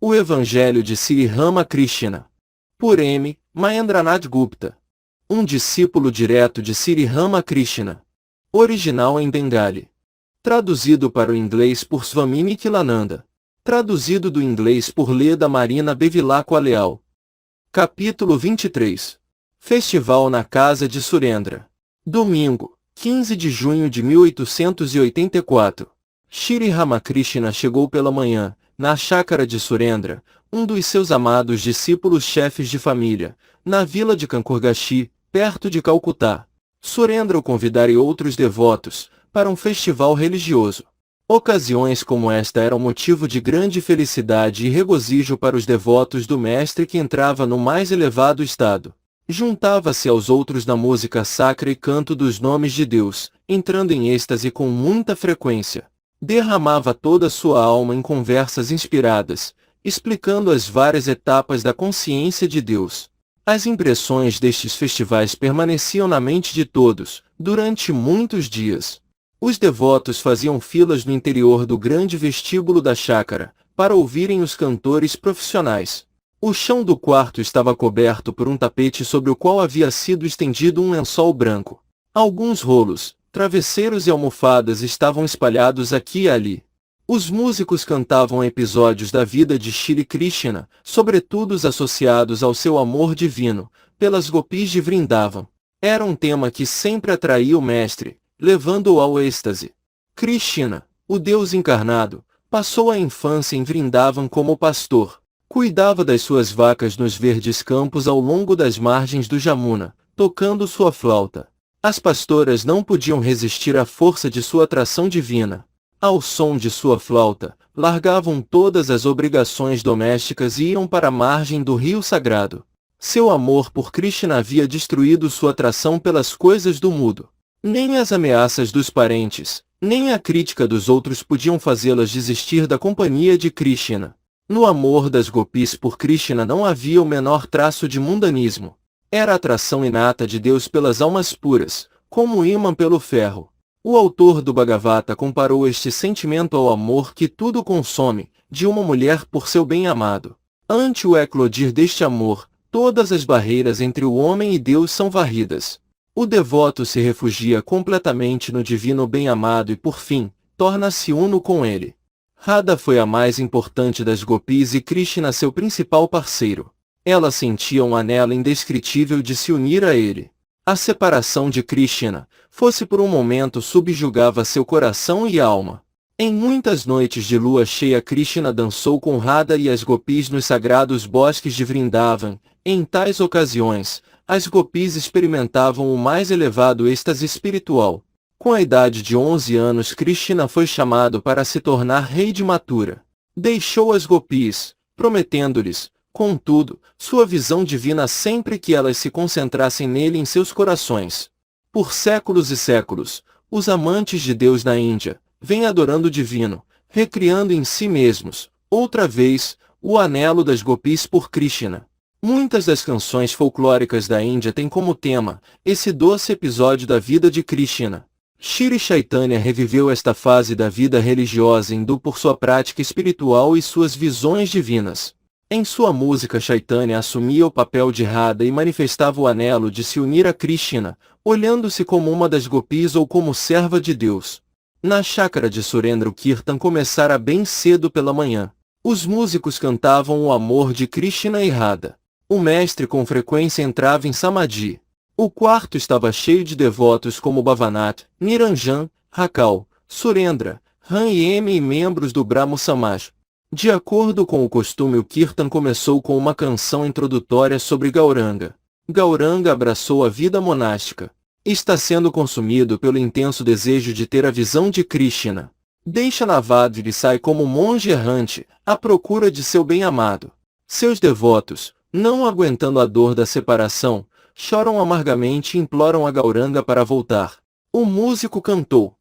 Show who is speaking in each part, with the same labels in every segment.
Speaker 1: O Evangelho de Sri Ramakrishna. Por M. Mahendranath Gupta. Um discípulo direto de Sri Ramakrishna. Original em Bengali. Traduzido para o inglês por Swami Nikhilananda. Traduzido do inglês por Leda Marina Bevilacqua Leal. Capítulo 23. Festival na Casa de Surendra. Domingo, 15 de junho de 1884. Shri Ramakrishna chegou pela manhã, na chácara de Surendra, um dos seus amados discípulos chefes de família, na vila de Kankurgashi, perto de Calcutá. Surendra o convidara e outros devotos, para um festival religioso. Ocasiões como esta eram motivo de grande felicidade e regozijo para os devotos do mestre que entrava no mais elevado estado. Juntava-se aos outros na música sacra e canto dos nomes de Deus, entrando em êxtase com muita frequência. Derramava toda sua alma em conversas inspiradas, explicando as várias etapas da consciência de Deus. As impressões destes festivais permaneciam na mente de todos, durante muitos dias. Os devotos faziam filas no interior do grande vestíbulo da chácara, para ouvirem os cantores profissionais. O chão do quarto estava coberto por um tapete sobre o qual havia sido estendido um lençol branco. Alguns rolos, travesseiros e almofadas estavam espalhados aqui e ali. Os músicos cantavam episódios da vida de Shri Krishna, sobretudo os associados ao seu amor divino, pelas gopis de Vrindavan. Era um tema que sempre atraía o mestre, levando-o ao êxtase. Krishna, o Deus encarnado, passou a infância em Vrindavan como pastor. Cuidava das suas vacas nos verdes campos ao longo das margens do Jamuna, tocando sua flauta. As pastoras não podiam resistir à força de sua atração divina. Ao som de sua flauta, largavam todas as obrigações domésticas e iam para a margem do rio sagrado. Seu amor por Krishna havia destruído sua atração pelas coisas do mundo. Nem as ameaças dos parentes, nem a crítica dos outros podiam fazê-las desistir da companhia de Krishna. No amor das gopis por Krishna não havia o menor traço de mundanismo. Era a atração inata de Deus pelas almas puras, como o ímã pelo ferro. O autor do Bhagavata comparou este sentimento ao amor que tudo consome, de uma mulher por seu bem-amado. Ante o eclodir deste amor, todas as barreiras entre o homem e Deus são varridas. O devoto se refugia completamente no divino bem-amado e, por fim, torna-se uno com ele. Radha foi a mais importante das gopis e Krishna seu principal parceiro. Ela sentia um anelo indescritível de se unir a ele. A separação de Krishna, fosse por um momento, subjugava seu coração e alma. Em muitas noites de lua cheia Krishna dançou com Radha e as gopis nos sagrados bosques de Vrindavan. Em tais ocasiões, as gopis experimentavam o mais elevado êxtase espiritual. Com a idade de 11 anos Krishna foi chamado para se tornar rei de Mathura. Deixou as gopis, prometendo-lhes, contudo, sua visão divina sempre que elas se concentrassem nele em seus corações. Por séculos e séculos, os amantes de Deus na Índia, vêm adorando o divino, recriando em si mesmos, outra vez, o anelo das gopis por Krishna. Muitas das canções folclóricas da Índia têm como tema, esse doce episódio da vida de Krishna. Shri Chaitanya reviveu esta fase da vida religiosa hindu por sua prática espiritual e suas visões divinas. Em sua música Chaitanya assumia o papel de Radha e manifestava o anelo de se unir a Krishna, olhando-se como uma das gopis ou como serva de Deus. Na chácara de Surendra o Kirtan começara bem cedo pela manhã. Os músicos cantavam o amor de Krishna e Radha. O mestre com frequência entrava em Samadhi. O quarto estava cheio de devotos como Bhavanath, Niranjan, Rakal, Surendra, Ram e M e membros do Brahmo Samaj. De acordo com o costume o Kirtan começou com uma canção introdutória sobre Gauranga. Gauranga abraçou a vida monástica. Está sendo consumido pelo intenso desejo de ter a visão de Krishna. Deixa Navadvip e sai como monge errante, à procura de seu bem-amado. Seus devotos, não aguentando a dor da separação, choram amargamente e imploram a Gauranga para voltar. O músico cantou: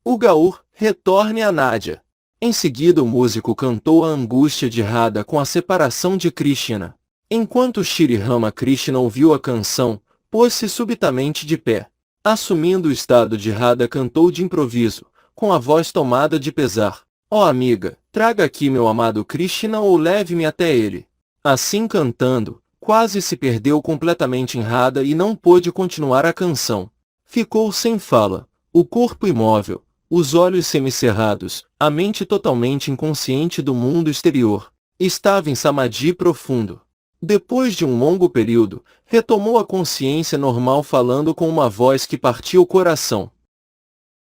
Speaker 1: "O Gaur, retorne a Nádia." Em seguida o músico cantou a angústia de Radha com a separação de Krishna. Enquanto Shri Ramakrishna ouviu a canção, pôs-se subitamente de pé. Assumindo o estado de Radha cantou de improviso, com a voz tomada de pesar: "Ó amiga, Traga aqui meu amado Krishna ou leve-me até ele. Assim cantando, quase se perdeu completamente em Radha e não pôde continuar a canção. Ficou sem fala, o corpo imóvel, os olhos semicerrados, a mente totalmente inconsciente do mundo exterior. Estava em samadhi profundo. Depois de um longo período, retomou a consciência normal falando com uma voz que partia o coração.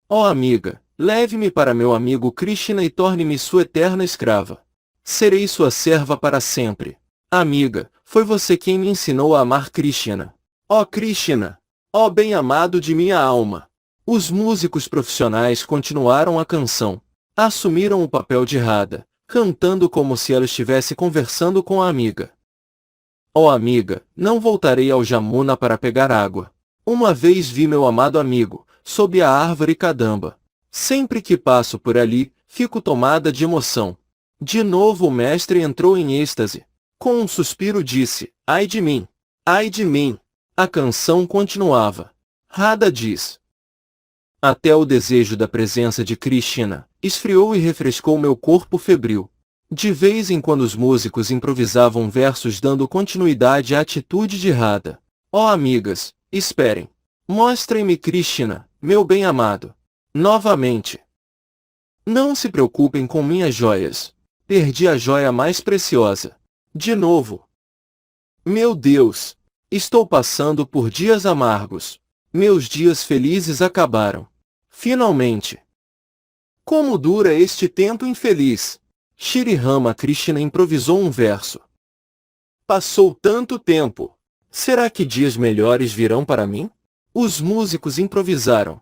Speaker 1: Ó amiga, leve-me para meu amigo Krishna e torne-me sua eterna escrava. Serei sua serva para sempre. Amiga, foi você quem me ensinou a amar Krishna. Ó Krishna! Ó bem-amado de minha alma! Os músicos profissionais continuaram a canção. Assumiram o papel de Radha, cantando como se ela estivesse conversando com a amiga. Ó amiga, não voltarei ao Jamuna para pegar água. Uma vez vi meu amado amigo, sob a árvore Kadamba. Sempre que passo por ali, fico tomada de emoção. De novo o mestre entrou em êxtase. Com um suspiro disse, ai de mim! Ai de mim! A canção continuava. Radha diz. Até o desejo da presença de Krishna esfriou e refrescou meu corpo febril. De vez em quando os músicos improvisavam versos dando continuidade à atitude de Radha. Ó amigas, esperem. Mostrem-me Krishna, meu bem-amado. Novamente. Não se preocupem com minhas joias. Perdi a joia mais preciosa. De novo. Meu Deus! Estou passando por dias amargos. Meus dias felizes acabaram. Finalmente. Como dura este tempo infeliz? Shri Rama Krishna improvisou um verso. Passou tanto tempo. Será que dias melhores virão para mim? Os músicos improvisaram.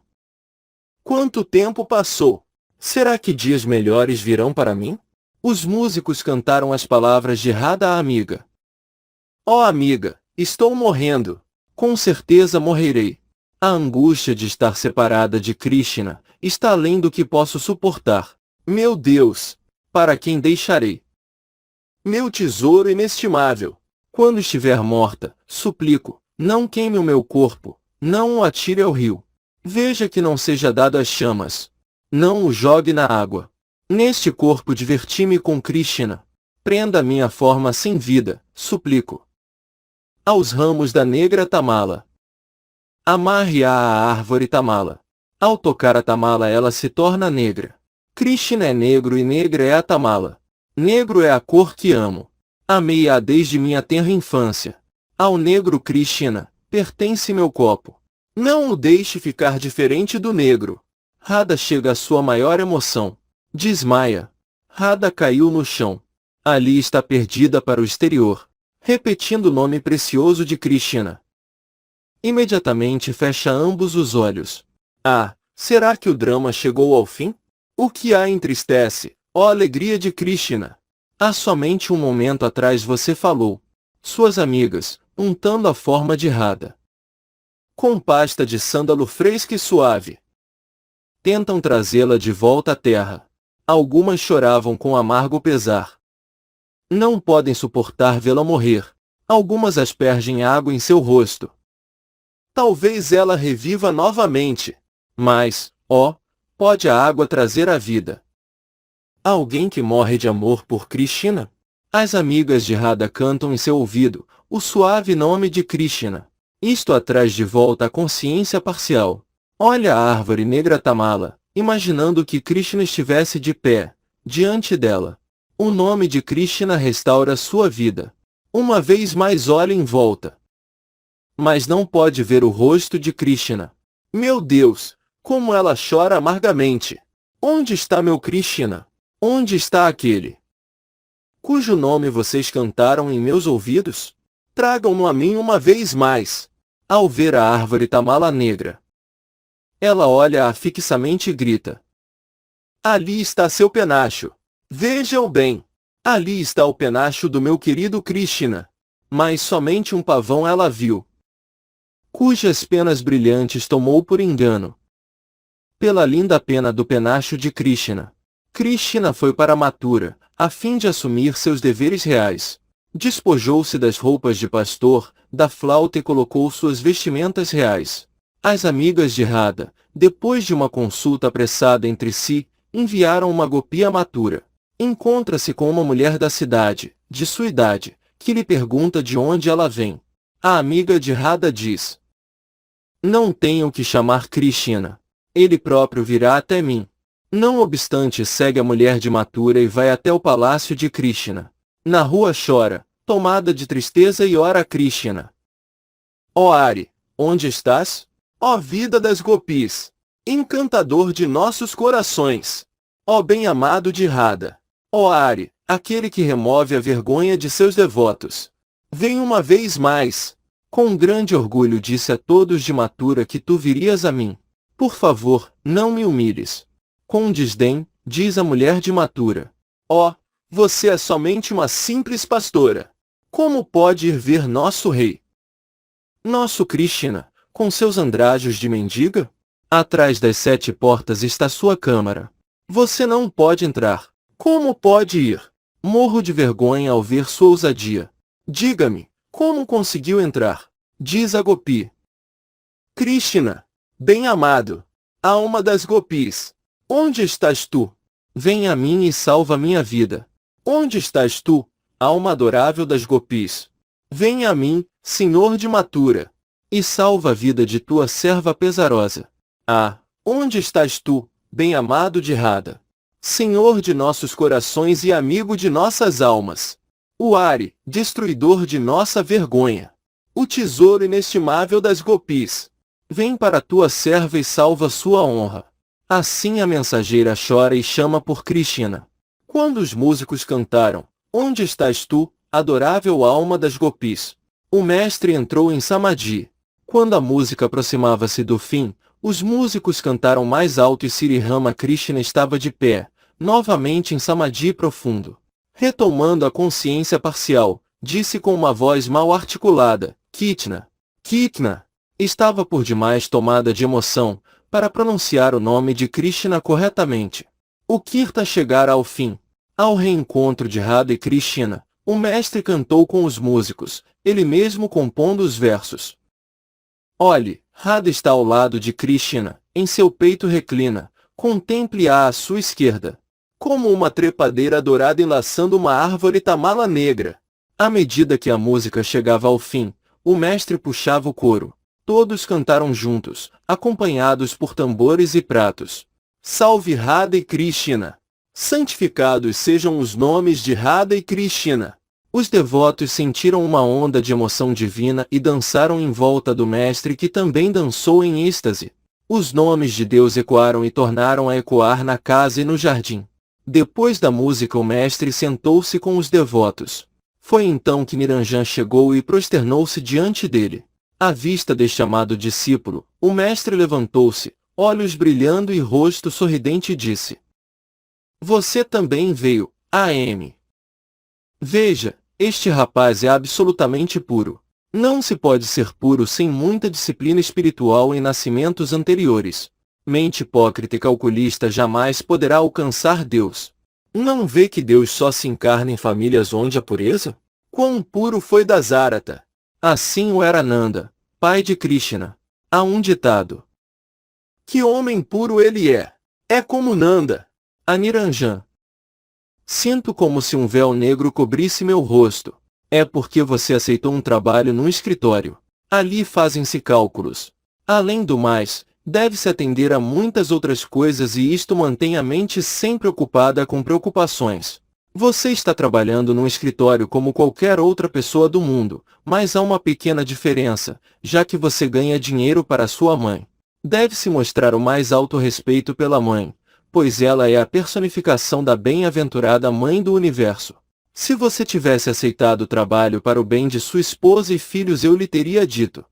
Speaker 1: Quanto tempo passou? Será que dias melhores virão para mim? Os músicos cantaram as palavras de Radha à amiga. Ó amiga, estou morrendo. Com certeza morrerei. A angústia de estar separada de Krishna está além do que posso suportar. Meu Deus! Para quem deixarei? Meu tesouro inestimável! Quando estiver morta, suplico, não queime o meu corpo, não o atire ao rio. Veja que não seja dado às chamas. Não o jogue na água. Neste corpo diverti-me com Krishna. Prenda minha forma sem vida, suplico. Aos ramos da negra tamala. Amarre-a à árvore tamala. Ao tocar a tamala ela se torna negra. Krishna é negro e negra é a tamala. Negro é a cor que amo. Amei-a desde minha tenra infância. Ao negro Krishna pertence meu copo. Não o deixe ficar diferente do negro. Radha chega à sua maior emoção. Desmaia. Radha caiu no chão. Ali está perdida para o exterior, repetindo o nome precioso de Krishna. Imediatamente fecha ambos os olhos. Ah, será que o drama chegou ao fim? O que a entristece, ó alegria de Krishna? Há somente um momento atrás você falou. Suas amigas, untando a forma de Radha. Com pasta de sândalo fresca e suave. Tentam trazê-la de volta à terra. Algumas choravam com amargo pesar. Não podem suportar vê-la morrer. Algumas aspergem água em seu rosto. Talvez ela reviva novamente. Mas, ó, pode a água trazer a vida? Alguém que morre de amor por Krishna? As amigas de Radha cantam em seu ouvido o suave nome de Krishna. Isto a traz de volta a consciência parcial. Olha a árvore negra tamala, imaginando que Krishna estivesse de pé, diante dela. O nome de Krishna restaura sua vida. Uma vez mais olha em volta. Mas não pode ver o rosto de Krishna. Meu Deus, como ela chora amargamente. Onde está meu Krishna? Onde está aquele cujo nome vocês cantaram em meus ouvidos? Tragam-no a mim uma vez mais. Ao ver a árvore tamala negra, ela olha-a fixamente e grita. Ali está seu penacho. Veja-o bem. Ali está o penacho do meu querido Krishna. Mas somente um pavão ela viu, cujas penas brilhantes tomou por engano. Pela linda pena do penacho de Krishna, Krishna foi para Mathura, a fim de assumir seus deveres reais. Despojou-se das roupas de pastor, da flauta e colocou suas vestimentas reais. As amigas de Radha, depois de uma consulta apressada entre si, enviaram uma gopi a Mathura. Encontra-se com uma mulher da cidade, de sua idade, que lhe pergunta de onde ela vem. A amiga de Radha diz: não tenho que chamar Krishna. Ele próprio virá até mim. Não obstante, segue a mulher de Mathura e vai até o palácio de Krishna. Na rua chora, tomada de tristeza, e ora a Krishna: ó Ari, onde estás? Ó vida das gopis, encantador de nossos corações! Ó bem-amado de Radha! Ó Ari, aquele que remove a vergonha de seus devotos! Vem uma vez mais! Com grande orgulho disse a todos de Mathura que tu virias a mim. Por favor, não me humilhes. Com desdém, diz a mulher de Mathura: ó, você é somente uma simples pastora. Como pode ir ver nosso rei? Nosso Krishna, com seus andrajos de mendiga? Atrás das 7 portas está sua câmara. Você não pode entrar. Como pode ir? Morro de vergonha ao ver sua ousadia. Diga-me, como conseguiu entrar? Diz a Gopi. Krishna, bem-amado, alma das gopis, onde estás tu? Vem a mim e salva minha vida. Onde estás tu, alma adorável das gopis? Vem a mim, senhor de Mathura, e salva a vida de tua serva pesarosa. Ah, onde estás tu, bem-amado de Radha, senhor de nossos corações e amigo de nossas almas? O Ari, destruidor de nossa vergonha, o tesouro inestimável das gopis, vem para tua serva e salva sua honra. Assim a mensageira chora e chama por Krishna. Quando os músicos cantaram: onde estás tu, adorável alma das gopis? O mestre entrou em samadhi. Quando a música aproximava-se do fim, os músicos cantaram mais alto e Sri Ramakrishna estava de pé, novamente em samadhi profundo. Retomando a consciência parcial, disse com uma voz mal articulada: Kitna, Kitna. Estava por demais tomada de emoção para pronunciar o nome de Krishna corretamente. O Kirta chegara ao fim. Ao reencontro de Radha e Krishna, o mestre cantou com os músicos, ele mesmo compondo os versos. Olhe, Radha está ao lado de Krishna, em seu peito reclina, contemple-a à sua esquerda, como uma trepadeira dourada enlaçando uma árvore tamala negra. À medida que a música chegava ao fim, o mestre puxava o coro. Todos cantaram juntos, acompanhados por tambores e pratos. Salve Radha e Krishna! Santificados sejam os nomes de Radha e Krishna! Os devotos sentiram uma onda de emoção divina e dançaram em volta do mestre, que também dançou em êxtase. Os nomes de Deus ecoaram e tornaram a ecoar na casa e no jardim. Depois da música, o mestre sentou-se com os devotos. Foi então que Niranjan chegou e prosternou-se diante dele. À vista deste amado discípulo, o mestre levantou-se, olhos brilhando e rosto sorridente, e disse: você também veio, A.M. Veja, este rapaz é absolutamente puro. Não se pode ser puro sem muita disciplina espiritual em nascimentos anteriores. Mente hipócrita e calculista jamais poderá alcançar Deus. Não vê que Deus só se encarna em famílias onde há pureza? Quão puro foi Dasarata! Assim o era Nanda, pai de Krishna. Há um ditado: que homem puro ele é! É como Nanda. A Niranjan: sinto como se um véu negro cobrisse meu rosto. É porque você aceitou um trabalho num escritório. Ali fazem-se cálculos. Além do mais, deve-se atender a muitas outras coisas e isto mantém a mente sempre ocupada com preocupações. Você está trabalhando num escritório como qualquer outra pessoa do mundo, mas há uma pequena diferença, já que você ganha dinheiro para sua mãe. Deve-se mostrar o mais alto respeito pela mãe, pois ela é a personificação da bem-aventurada mãe do universo. Se você tivesse aceitado o trabalho para o bem de sua esposa e filhos, eu lhe teria dito: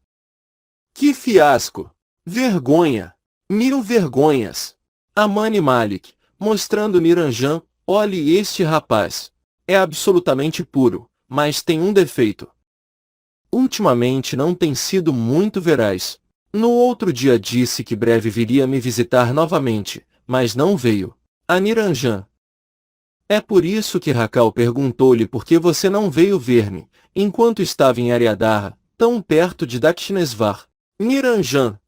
Speaker 1: que fiasco! Vergonha! 1000 vergonhas! Amani Malik, mostrando Niranjan: olhe este rapaz. É absolutamente puro, mas tem um defeito. Ultimamente não tem sido muito veraz. No outro dia disse que breve viria me visitar novamente, mas não veio. A Niranjan: é por isso que Rakal perguntou-lhe por que você não veio ver-me, enquanto estava em Aryadhara, tão perto de Dakshinesvar. Niranjan: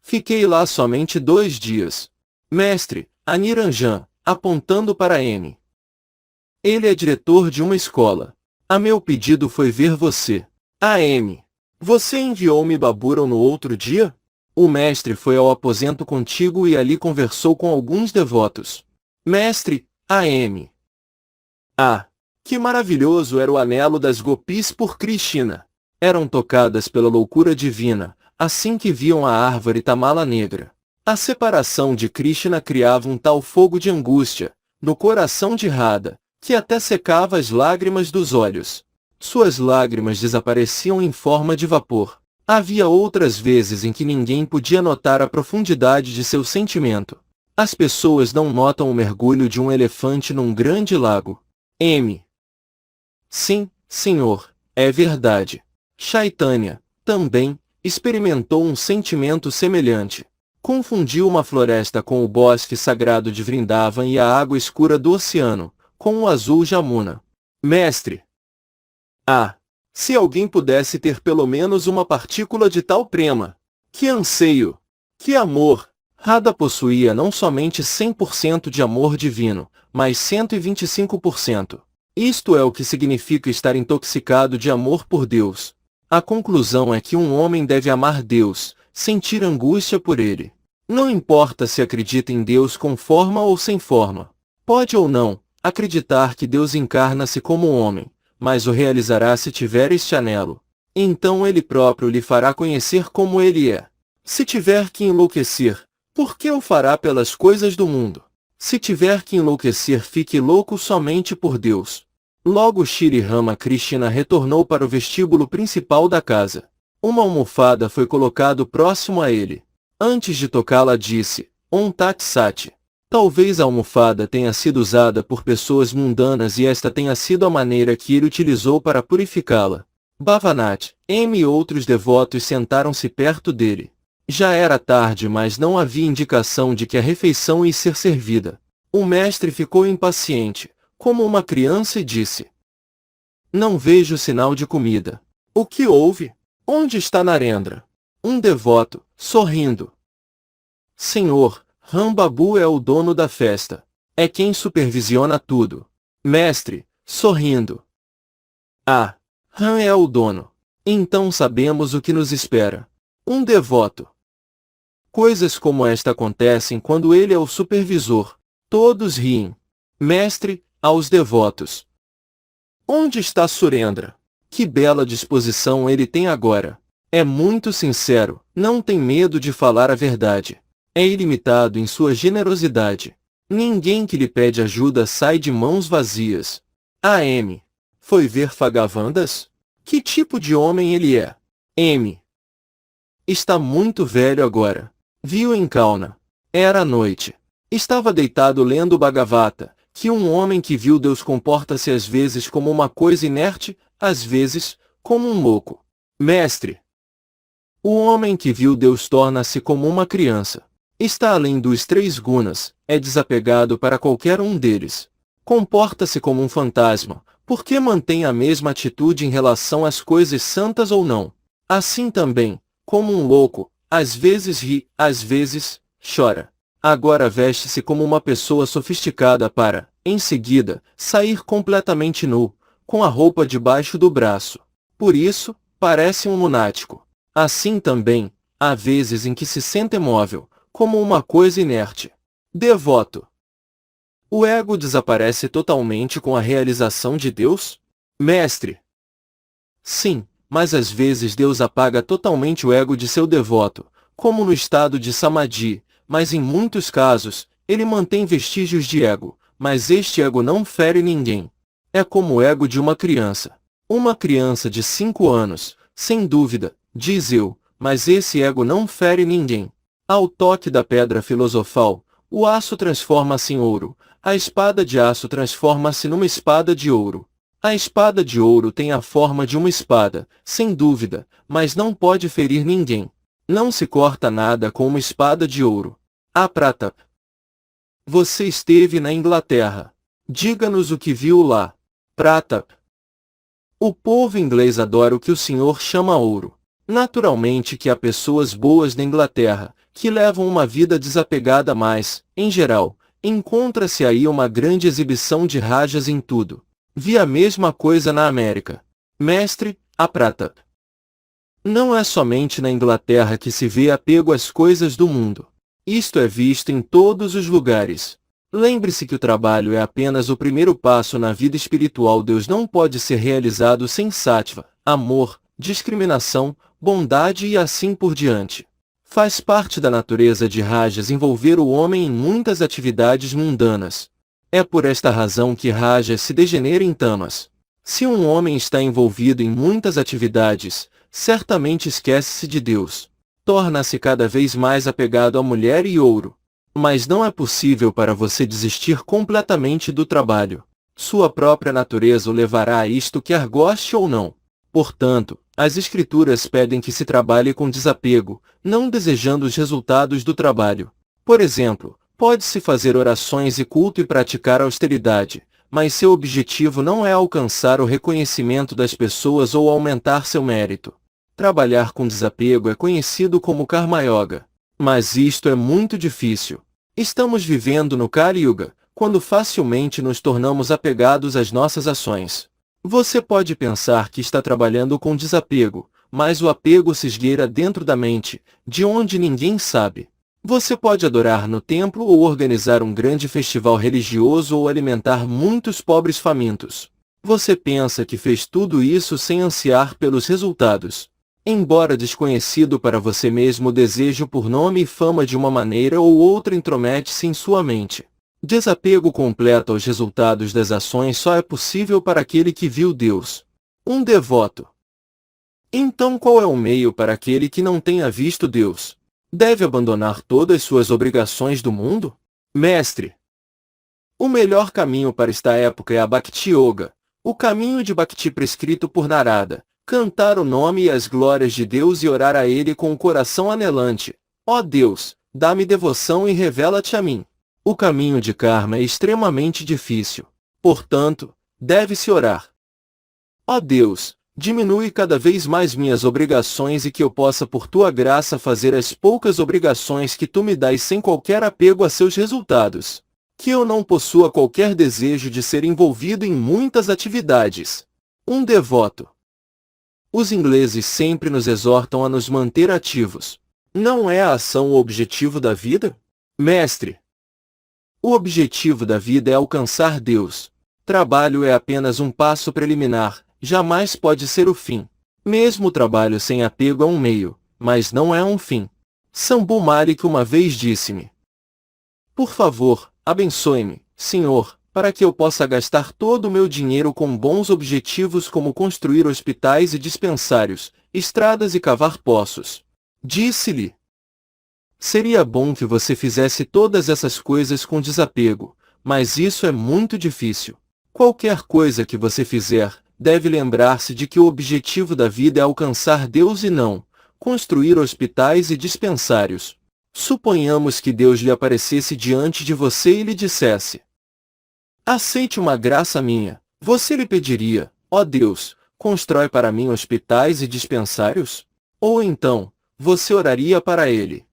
Speaker 1: fiquei lá somente 2 dias. Mestre, a Niranjan, apontando para M. Ele é diretor de uma escola. A meu pedido foi ver você. A.M. Você enviou-me Baburam no outro dia? O mestre foi ao aposento contigo e ali conversou com alguns devotos. Mestre, A.M. Ah, que maravilhoso era o anelo das gopis por Krishna. Eram tocadas pela loucura divina, assim que viam a árvore Tamala negra. A separação de Krishna criava um tal fogo de angústia, no coração de Radha, que até secava as lágrimas dos olhos. Suas lágrimas desapareciam em forma de vapor. Havia outras vezes em que ninguém podia notar a profundidade de seu sentimento. As pessoas não notam o mergulho de um elefante num grande lago. M. Sim, senhor, é verdade. Chaitanya, também, experimentou um sentimento semelhante. Confundiu uma floresta com o bosque sagrado de Vrindavan e a água escura do oceano, com o azul Jamuna. Mestre! Ah! Se alguém pudesse ter pelo menos uma partícula de tal prema! Que anseio! Que amor! Radha possuía não somente 100% de amor divino, mas 125%. Isto é o que significa estar intoxicado de amor por Deus. A conclusão é que um homem deve amar Deus, sentir angústia por Ele. Não importa se acredita em Deus com forma ou sem forma. Pode ou não acreditar que Deus encarna-se como homem, mas o realizará se tiver este anelo. Então Ele próprio lhe fará conhecer como Ele é. Se tiver que enlouquecer, por que o fará pelas coisas do mundo? Se tiver que enlouquecer, fique louco somente por Deus. Logo Shri Ramakrishna retornou para o vestíbulo principal da casa. Uma almofada foi colocado próximo a ele. Antes de tocá-la disse, Om Tat Sat. Talvez a almofada tenha sido usada por pessoas mundanas e esta tenha sido a maneira que ele utilizou para purificá-la. Bhavanath, M e outros devotos sentaram-se perto dele. Já era tarde, mas não havia indicação de que a refeição ia ser servida. O mestre ficou impaciente, como uma criança, e disse: Não vejo sinal de comida. O que houve? Onde está Narendra? Um devoto, sorrindo. Senhor, Ram Babu é o dono da festa. É quem supervisiona tudo. Mestre, sorrindo. Ah, Ram é o dono. Então sabemos o que nos espera. Um devoto. Coisas como esta acontecem quando ele é o supervisor. Todos riem. Mestre, aos devotos. Onde está Surendra? Que bela disposição ele tem agora. É muito sincero, não tem medo de falar a verdade. É ilimitado em sua generosidade. Ninguém que lhe pede ajuda sai de mãos vazias. A.M. Foi ver Fagavandas? Que tipo de homem ele é? M. Está muito velho agora. Viu em Kauna. Era noite. Estava deitado lendo o Bhagavata, que um homem que viu Deus comporta-se às vezes como uma coisa inerte, às vezes, como um louco. Mestre. O homem que viu Deus torna-se como uma criança. Está além dos 3 gunas, é desapegado para qualquer um deles. Comporta-se como um fantasma, porque mantém a mesma atitude em relação às coisas santas ou não. Assim também, como um louco, às vezes ri, às vezes, chora. Agora veste-se como uma pessoa sofisticada para, em seguida, sair completamente nu, com a roupa debaixo do braço. Por isso, parece um lunático. Assim também, há vezes em que se sente imóvel, como uma coisa inerte. Devoto. O ego desaparece totalmente com a realização de Deus? Mestre. Sim, mas às vezes Deus apaga totalmente o ego de seu devoto, como no estado de Samadhi, mas em muitos casos, ele mantém vestígios de ego, mas este ego não fere ninguém. É como o ego de uma criança. Uma criança de 5 anos, sem dúvida, diz eu, mas esse ego não fere ninguém. Ao toque da pedra filosofal, o aço transforma-se em ouro, a espada de aço transforma-se numa espada de ouro. A espada de ouro tem a forma de uma espada, sem dúvida, mas não pode ferir ninguém. Não se corta nada com uma espada de ouro. A prata. Você esteve na Inglaterra. Diga-nos o que viu lá. Prata. O povo inglês adora o que o senhor chama ouro. Naturalmente que há pessoas boas na Inglaterra, que levam uma vida desapegada, mas, em geral, encontra-se aí uma grande exibição de rajas em tudo. Vi a mesma coisa na América. Mestre, a prata. Não é somente na Inglaterra que se vê apego às coisas do mundo. Isto é visto em todos os lugares. Lembre-se que o trabalho é apenas o primeiro passo na vida espiritual. Deus não pode ser realizado sem sátiva, amor, discriminação, bondade e assim por diante. Faz parte da natureza de rajas envolver o homem em muitas atividades mundanas. É por esta razão que rajas se degenera em tamas. Se um homem está envolvido em muitas atividades, certamente esquece-se de Deus. Torna-se cada vez mais apegado à mulher e ouro. Mas não é possível para você desistir completamente do trabalho. Sua própria natureza o levará a isto, quer goste ou não. Portanto, as Escrituras pedem que se trabalhe com desapego, não desejando os resultados do trabalho. Por exemplo, pode-se fazer orações e culto e praticar austeridade, mas seu objetivo não é alcançar o reconhecimento das pessoas ou aumentar seu mérito. Trabalhar com desapego é conhecido como Karma Yoga. Mas isto é muito difícil. Estamos vivendo no Kali Yuga, quando facilmente nos tornamos apegados às nossas ações. Você pode pensar que está trabalhando com desapego, mas o apego se esgueira dentro da mente, de onde ninguém sabe. Você pode adorar no templo ou organizar um grande festival religioso ou alimentar muitos pobres famintos. Você pensa que fez tudo isso sem ansiar pelos resultados. Embora desconhecido para você mesmo, o desejo por nome e fama de uma maneira ou outra intromete-se em sua mente. Desapego completo aos resultados das ações só é possível para aquele que viu Deus. Um devoto. Então qual é o meio para aquele que não tenha visto Deus? Deve abandonar todas suas obrigações do mundo? Mestre. O melhor caminho para esta época é a Bhakti Yoga, o caminho de Bhakti prescrito por Narada. Cantar o nome e as glórias de Deus e orar a Ele com o coração anelante. Ó Deus, dá-me devoção e revela-te a mim. O caminho de karma é extremamente difícil. Portanto, deve-se orar. Ó Deus, diminui cada vez mais minhas obrigações e que eu possa por tua graça fazer as poucas obrigações que tu me dás sem qualquer apego a seus resultados. Que eu não possua qualquer desejo de ser envolvido em muitas atividades. Um devoto. Os ingleses sempre nos exortam a nos manter ativos. Não é a ação o objetivo da vida? Mestre. O objetivo da vida é alcançar Deus. Trabalho é apenas um passo preliminar, jamais pode ser o fim. Mesmo o trabalho sem apego é um meio, mas não é um fim. Sambhu Malik uma vez disse-me: por favor, abençoe-me, Senhor, para que eu possa gastar todo o meu dinheiro com bons objetivos como construir hospitais e dispensários, estradas e cavar poços. Disse-lhe: seria bom que você fizesse todas essas coisas com desapego, mas isso é muito difícil. Qualquer coisa que você fizer, deve lembrar-se de que o objetivo da vida é alcançar Deus e não construir hospitais e dispensários. Suponhamos que Deus lhe aparecesse diante de você e lhe dissesse: aceite uma graça minha. Você lhe pediria: ó Deus, constrói para mim hospitais e dispensários? Ou então, você oraria para ele: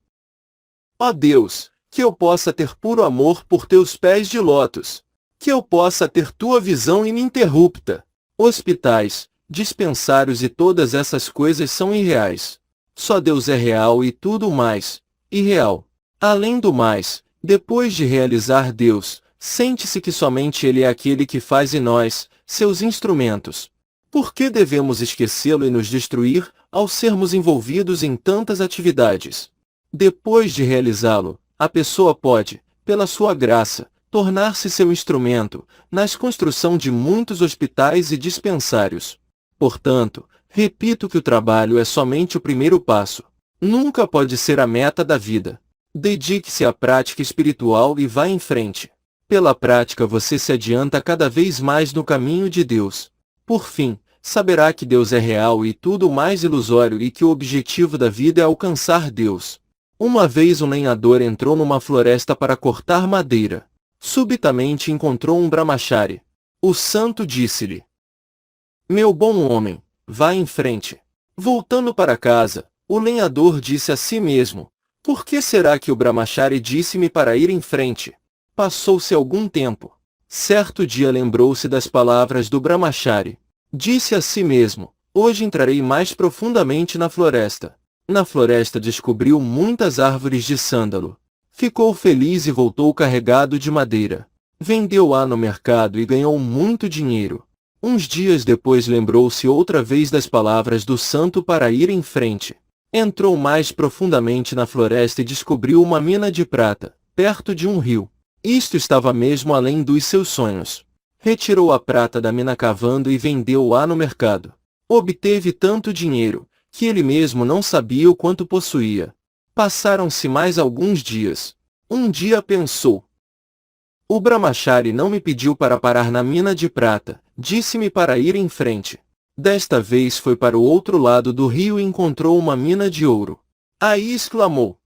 Speaker 1: ó Deus, que eu possa ter puro amor por teus pés de lótus. Que eu possa ter tua visão ininterrupta. Hospitais, dispensários e todas essas coisas são irreais. Só Deus é real e tudo mais, irreal. Além do mais, depois de realizar Deus, sente-se que somente Ele é aquele que faz em nós, seus instrumentos. Por que devemos esquecê-lo e nos destruir, ao sermos envolvidos em tantas atividades? Depois de realizá-lo, a pessoa pode, pela sua graça, tornar-se seu instrumento, na construção de muitos hospitais e dispensários. Portanto, repito que o trabalho é somente o primeiro passo. Nunca pode ser a meta da vida. Dedique-se à prática espiritual e vá em frente. Pela prática você se adianta cada vez mais no caminho de Deus. Por fim, saberá que Deus é real e tudo mais ilusório e que o objetivo da vida é alcançar Deus. Uma vez um lenhador entrou numa floresta para cortar madeira. Subitamente encontrou um brahmachari. O santo disse-lhe: meu bom homem, vá em frente. Voltando para casa, o lenhador disse a si mesmo: por que será que o brahmachari disse-me para ir em frente? Passou-se algum tempo. Certo dia lembrou-se das palavras do Brahmachari. Disse a si mesmo: hoje entrarei mais profundamente na floresta. Na floresta descobriu muitas árvores de sândalo. Ficou feliz e voltou carregado de madeira. Vendeu-a no mercado e ganhou muito dinheiro. Uns dias depois lembrou-se outra vez das palavras do santo para ir em frente. Entrou mais profundamente na floresta e descobriu uma mina de prata, perto de um rio. Isto estava mesmo além dos seus sonhos. Retirou a prata da mina cavando e vendeu-a no mercado. Obteve tanto dinheiro, que ele mesmo não sabia o quanto possuía. Passaram-se mais alguns dias. Um dia pensou: o Brahmachari não me pediu para parar na mina de prata, disse-me para ir em frente. Desta vez foi para o outro lado do rio e encontrou uma mina de ouro. Aí exclamou: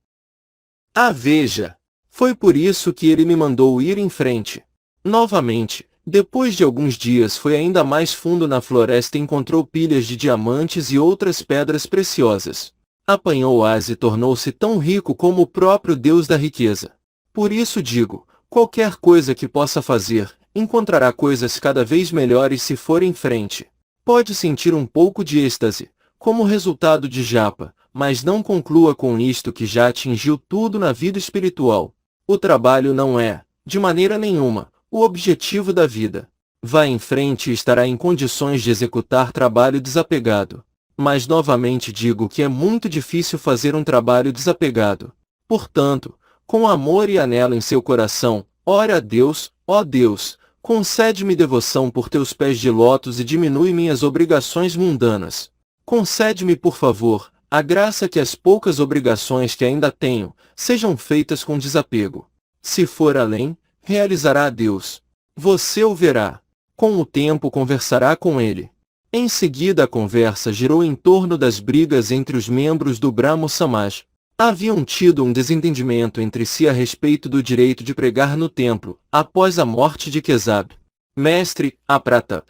Speaker 1: ah, veja! Foi por isso que ele me mandou ir em frente. Novamente, depois de alguns dias foi ainda mais fundo na floresta e encontrou pilhas de diamantes e outras pedras preciosas. Apanhou-as e tornou-se tão rico como o próprio Deus da riqueza. Por isso digo, qualquer coisa que possa fazer, encontrará coisas cada vez melhores se for em frente. Pode sentir um pouco de êxtase, como resultado de japa, mas não conclua com isto que já atingiu tudo na vida espiritual. O trabalho não é, de maneira nenhuma, o objetivo da vida. Vá em frente e estará em condições de executar trabalho desapegado. Mas novamente digo que é muito difícil fazer um trabalho desapegado. Portanto, com amor e anelo em seu coração, ore a Deus: ó Deus, concede-me devoção por teus pés de lótus e diminui minhas obrigações mundanas. Concede-me, por favor, a graça que as poucas obrigações que ainda tenho, sejam feitas com desapego. Se for além, realizará a Deus. Você o verá. Com o tempo conversará com ele. Em seguida a conversa girou em torno das brigas entre os membros do Brahmo Samaj. Haviam tido um desentendimento entre si a respeito do direito de pregar no templo, após a morte de Kesab. Mestre, a Pratap.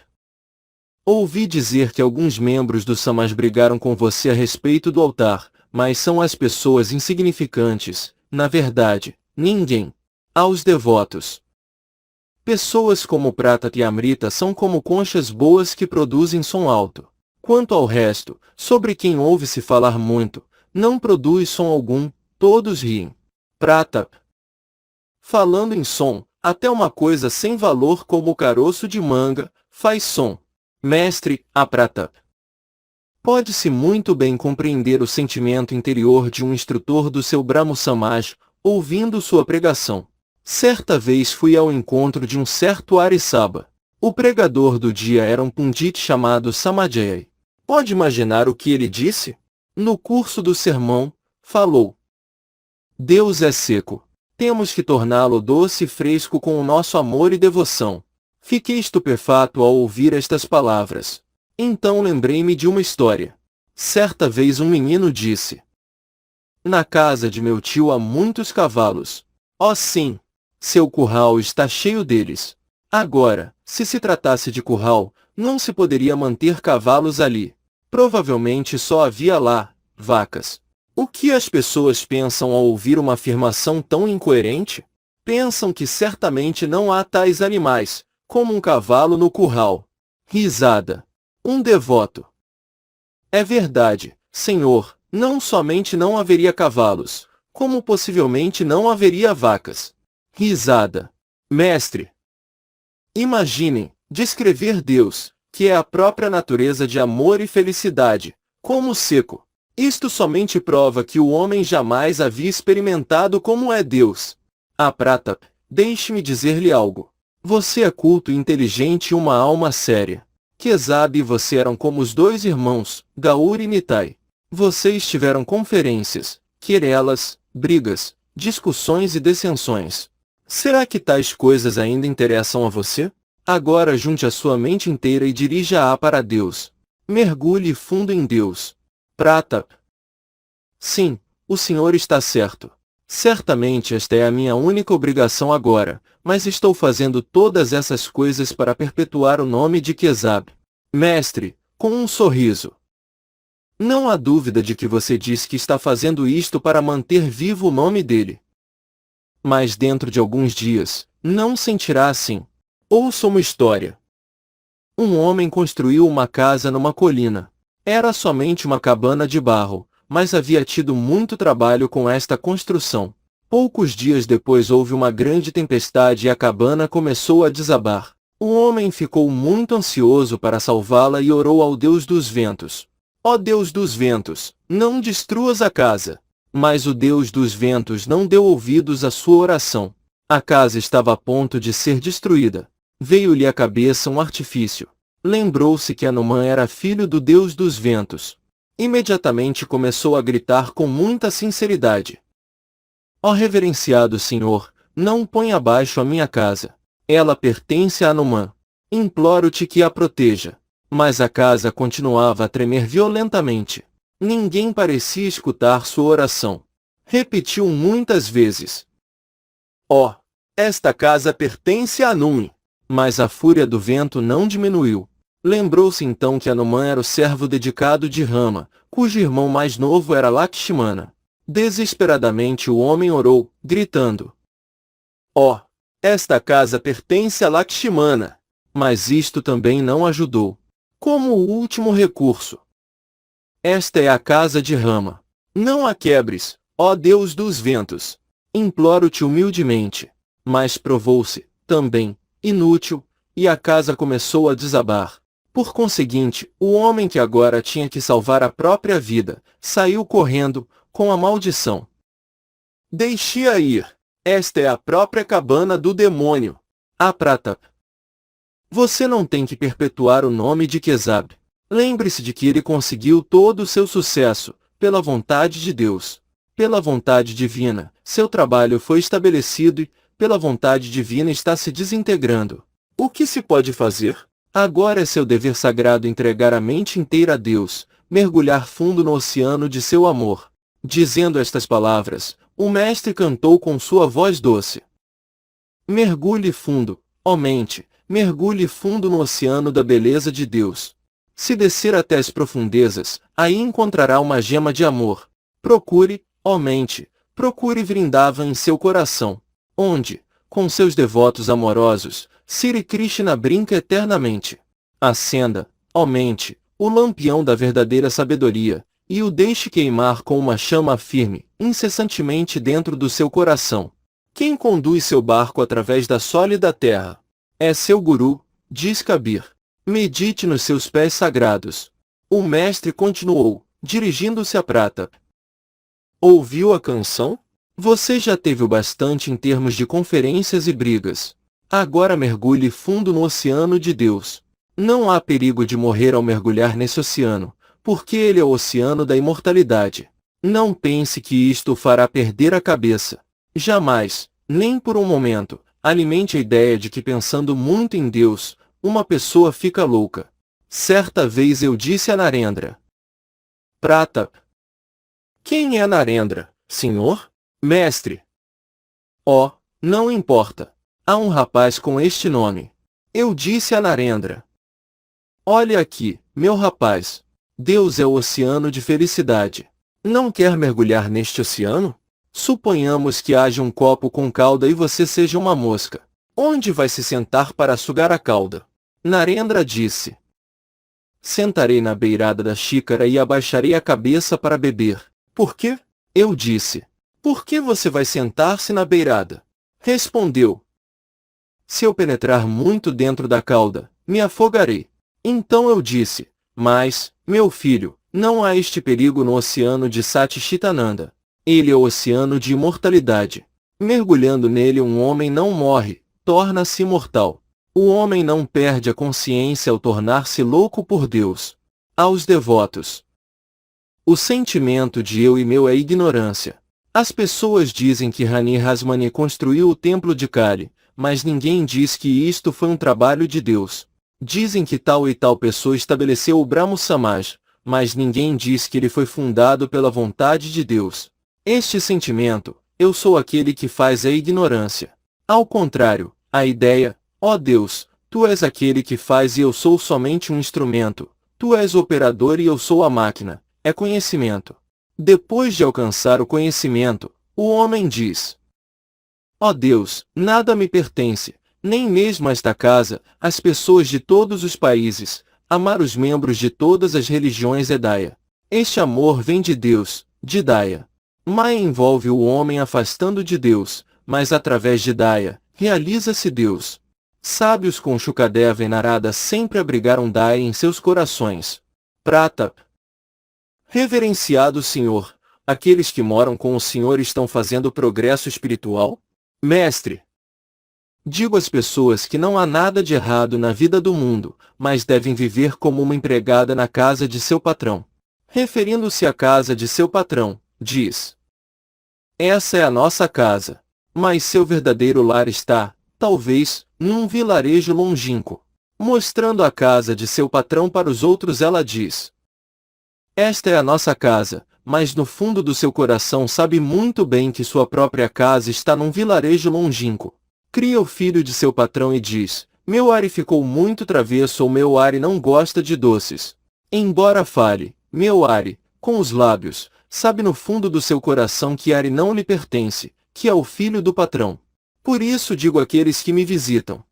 Speaker 1: Ouvi dizer que alguns membros do Samaj brigaram com você a respeito do altar, mas são as pessoas insignificantes, na verdade, ninguém. Aos devotos. Pessoas como Pratap e Amrita são como conchas boas que produzem som alto. Quanto ao resto, sobre quem ouve-se falar muito, não produz som algum, todos riem. Pratap. Falando em som, até uma coisa sem valor como o caroço de manga, faz som. Mestre, a Pratap. Pode-se muito bem compreender o sentimento interior de um instrutor do seu Brahmo Samaj, ouvindo sua pregação. Certa vez fui ao encontro de um certo Arisaba. O pregador do dia era um pundit chamado Samajayai. Pode imaginar o que ele disse? No curso do sermão, falou: Deus é seco. Temos que torná-lo doce e fresco com o nosso amor e devoção. Fiquei estupefato ao ouvir estas palavras. Então lembrei-me de uma história. Certa vez um menino disse: na casa de meu tio há muitos cavalos. Oh sim! Seu curral está cheio deles. Agora, se tratasse de curral, não se poderia manter cavalos ali. Provavelmente só havia lá vacas. O que as pessoas pensam ao ouvir uma afirmação tão incoerente? Pensam que certamente não há tais animais, como um cavalo no curral. Risada. Um devoto: é verdade, Senhor, não somente não haveria cavalos, como possivelmente não haveria vacas. Risada. Mestre. Imaginem, descrever Deus, que é a própria natureza de amor e felicidade, como seco. Isto somente prova que o homem jamais havia experimentado como é Deus. A Pratap, deixe-me dizer-lhe algo. Você é culto e inteligente e uma alma séria. Kesab e você eram como os dois irmãos, Gaur e Nitai. Vocês tiveram conferências, querelas, brigas, discussões e dissensões. Será que tais coisas ainda interessam a você? Agora junte a sua mente inteira e dirija-a para Deus. Mergulhe fundo em Deus. Pratap. Sim, o senhor está certo. Certamente esta é a minha única obrigação agora, mas estou fazendo todas essas coisas para perpetuar o nome de Kesab. Mestre, com um sorriso. Não há dúvida de que você diz que está fazendo isto para manter vivo o nome dele. mas dentro de alguns dias, não sentirá assim. Ouça uma história. Um homem construiu uma casa numa colina. Era somente uma cabana de barro, mas havia tido muito trabalho com esta construção. Poucos dias depois houve uma grande tempestade e a cabana começou a desabar. O homem ficou muito ansioso para salvá-la e orou ao Deus dos ventos. Ó Deus dos ventos, não destruas a casa. Mas o Deus dos ventos não deu ouvidos à sua oração. A casa estava a ponto de ser destruída. Veio-lhe à cabeça um artifício. Lembrou-se que Anumã era filho do Deus dos ventos. Imediatamente começou a gritar com muita sinceridade: Ó reverenciado Senhor, não põe abaixo a minha casa. Ela pertence a Anumã. Imploro-te que a proteja. Mas a casa continuava a tremer violentamente. Ninguém parecia escutar sua oração. Repetiu muitas vezes: Ó, esta casa pertence a Anum. Mas a fúria do vento não diminuiu. Lembrou-se então que Anumã era o servo dedicado de Rama, cujo irmão mais novo era Lakshmana. Desesperadamente o homem orou, gritando: Ó, esta casa pertence a Lakshmana. Mas isto também não ajudou. Como o último recurso: Esta é a casa de Rama. Não a quebres, ó Deus dos ventos. Imploro-te humildemente. Mas provou-se, também, inútil, e a casa começou a desabar. Por conseguinte, o homem que agora tinha que salvar a própria vida, saiu correndo, com a maldição: Deixe-a ir. Esta é a própria cabana do demônio. A prata. Você não tem que perpetuar o nome de Quezab. Lembre-se de que ele conseguiu todo o seu sucesso, pela vontade de Deus. Pela vontade divina, seu trabalho foi estabelecido e, pela vontade divina, está se desintegrando. O que se pode fazer? Agora é seu dever sagrado entregar a mente inteira a Deus, mergulhar fundo no oceano de seu amor. Dizendo estas palavras, o mestre cantou com sua voz doce: Mergulhe fundo, ó mente, mergulhe fundo no oceano da beleza de Deus. Se descer até as profundezas, aí encontrará uma gema de amor. Procure, ó mente, procure Vrindavan em seu coração, onde, com seus devotos amorosos, Sri Krishna brinca eternamente. Acenda, ó mente, o lampião da verdadeira sabedoria, e o deixe queimar com uma chama firme, incessantemente dentro do seu coração. Quem conduz seu barco através da sólida terra? É seu guru, diz Kabir. Medite nos seus pés sagrados. O mestre continuou, dirigindo-se à prata. Ouviu a canção? Você já teve o bastante em termos de conferências e brigas. Agora mergulhe fundo no oceano de Deus. Não há perigo de morrer ao mergulhar nesse oceano, porque ele é o oceano da imortalidade. Não pense que isto o fará perder a cabeça. Jamais, nem por um momento, alimente a ideia de que pensando muito em Deus, uma pessoa fica louca. Certa vez eu disse a Narendra: Prata. Quem é Narendra, senhor? Mestre. Oh, não importa. Há um rapaz com este nome. Eu disse a Narendra: Olha aqui, meu rapaz. Deus é o oceano de felicidade. Não quer mergulhar neste oceano? Suponhamos que haja um copo com cauda e você seja uma mosca. Onde vai se sentar para sugar a cauda? Narendra disse: Sentarei na beirada da xícara e abaixarei a cabeça para beber. Por quê? Eu disse: Por que você vai sentar-se na beirada? Respondeu: Se eu penetrar muito dentro da cauda, me afogarei. Então eu disse: Mas, meu filho, não há este perigo no oceano de Satchitananda. Ele é o oceano de imortalidade. Mergulhando nele um homem não morre, torna-se imortal. O homem não perde a consciência ao tornar-se louco por Deus. Aos devotos. O sentimento de eu e meu é ignorância. As pessoas dizem que Rani Rasmani construiu o templo de Kali, mas ninguém diz que isto foi um trabalho de Deus. Dizem que tal e tal pessoa estabeleceu o Brahmo Samaj, mas ninguém diz que ele foi fundado pela vontade de Deus. Este sentimento, eu sou aquele que faz a ignorância. Ao contrário, a ideia, ó Deus, tu és aquele que faz e eu sou somente um instrumento, tu és o operador e eu sou a máquina, é conhecimento. Depois de alcançar o conhecimento, o homem diz: Ó Deus, nada me pertence, nem mesmo esta casa, as pessoas de todos os países, amar os membros de todas as religiões é Daia. Este amor vem de Deus, de Daia. Maia envolve o homem afastando de Deus, mas através de Daia, realiza-se Deus. Sábios com Shukadeva e Narada sempre abrigaram Daia em seus corações. Prata. Reverenciado Senhor, aqueles que moram com o Senhor estão fazendo progresso espiritual? Mestre. Digo às pessoas que não há nada de errado na vida do mundo, mas devem viver como uma empregada na casa de seu patrão. Referindo-se à casa de seu patrão, diz: essa é a nossa casa. Mas seu verdadeiro lar está, talvez, num vilarejo longínquo. Mostrando a casa de seu patrão para os outros, ela diz: esta é a nossa casa, mas no fundo do seu coração sabe muito bem que sua própria casa está num vilarejo longínquo. Cria o filho de seu patrão e diz: meu Ari ficou muito travesso ou meu Ari não gosta de doces. Embora fale, meu Ari, com os lábios, sabe no fundo do seu coração que Ari não lhe pertence, que é o filho do patrão. Por isso digo àqueles que me visitam: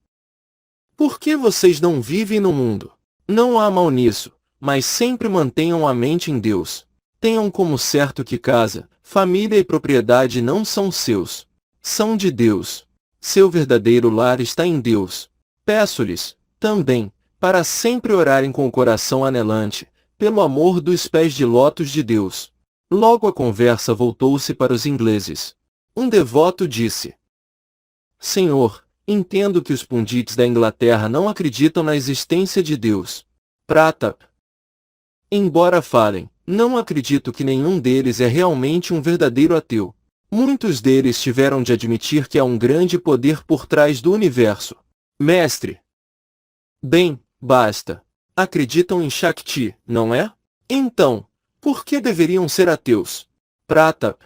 Speaker 1: por que vocês não vivem no mundo? Não há mal nisso, mas sempre mantenham a mente em Deus. Tenham como certo que casa, família e propriedade não são seus. São de Deus. Seu verdadeiro lar está em Deus. Peço-lhes, também, para sempre orarem com o coração anelante, pelo amor dos pés de lótus de Deus. Logo a conversa voltou-se para os ingleses. Um devoto disse: Senhor, entendo que os pundits da Inglaterra não acreditam na existência de Deus. Prata. Embora falem, não acredito que nenhum deles é realmente um verdadeiro ateu. Muitos deles tiveram de admitir que há um grande poder por trás do universo. Mestre. Bem, basta. Acreditam em Shakti, não é? Então, por que deveriam ser ateus? Prata.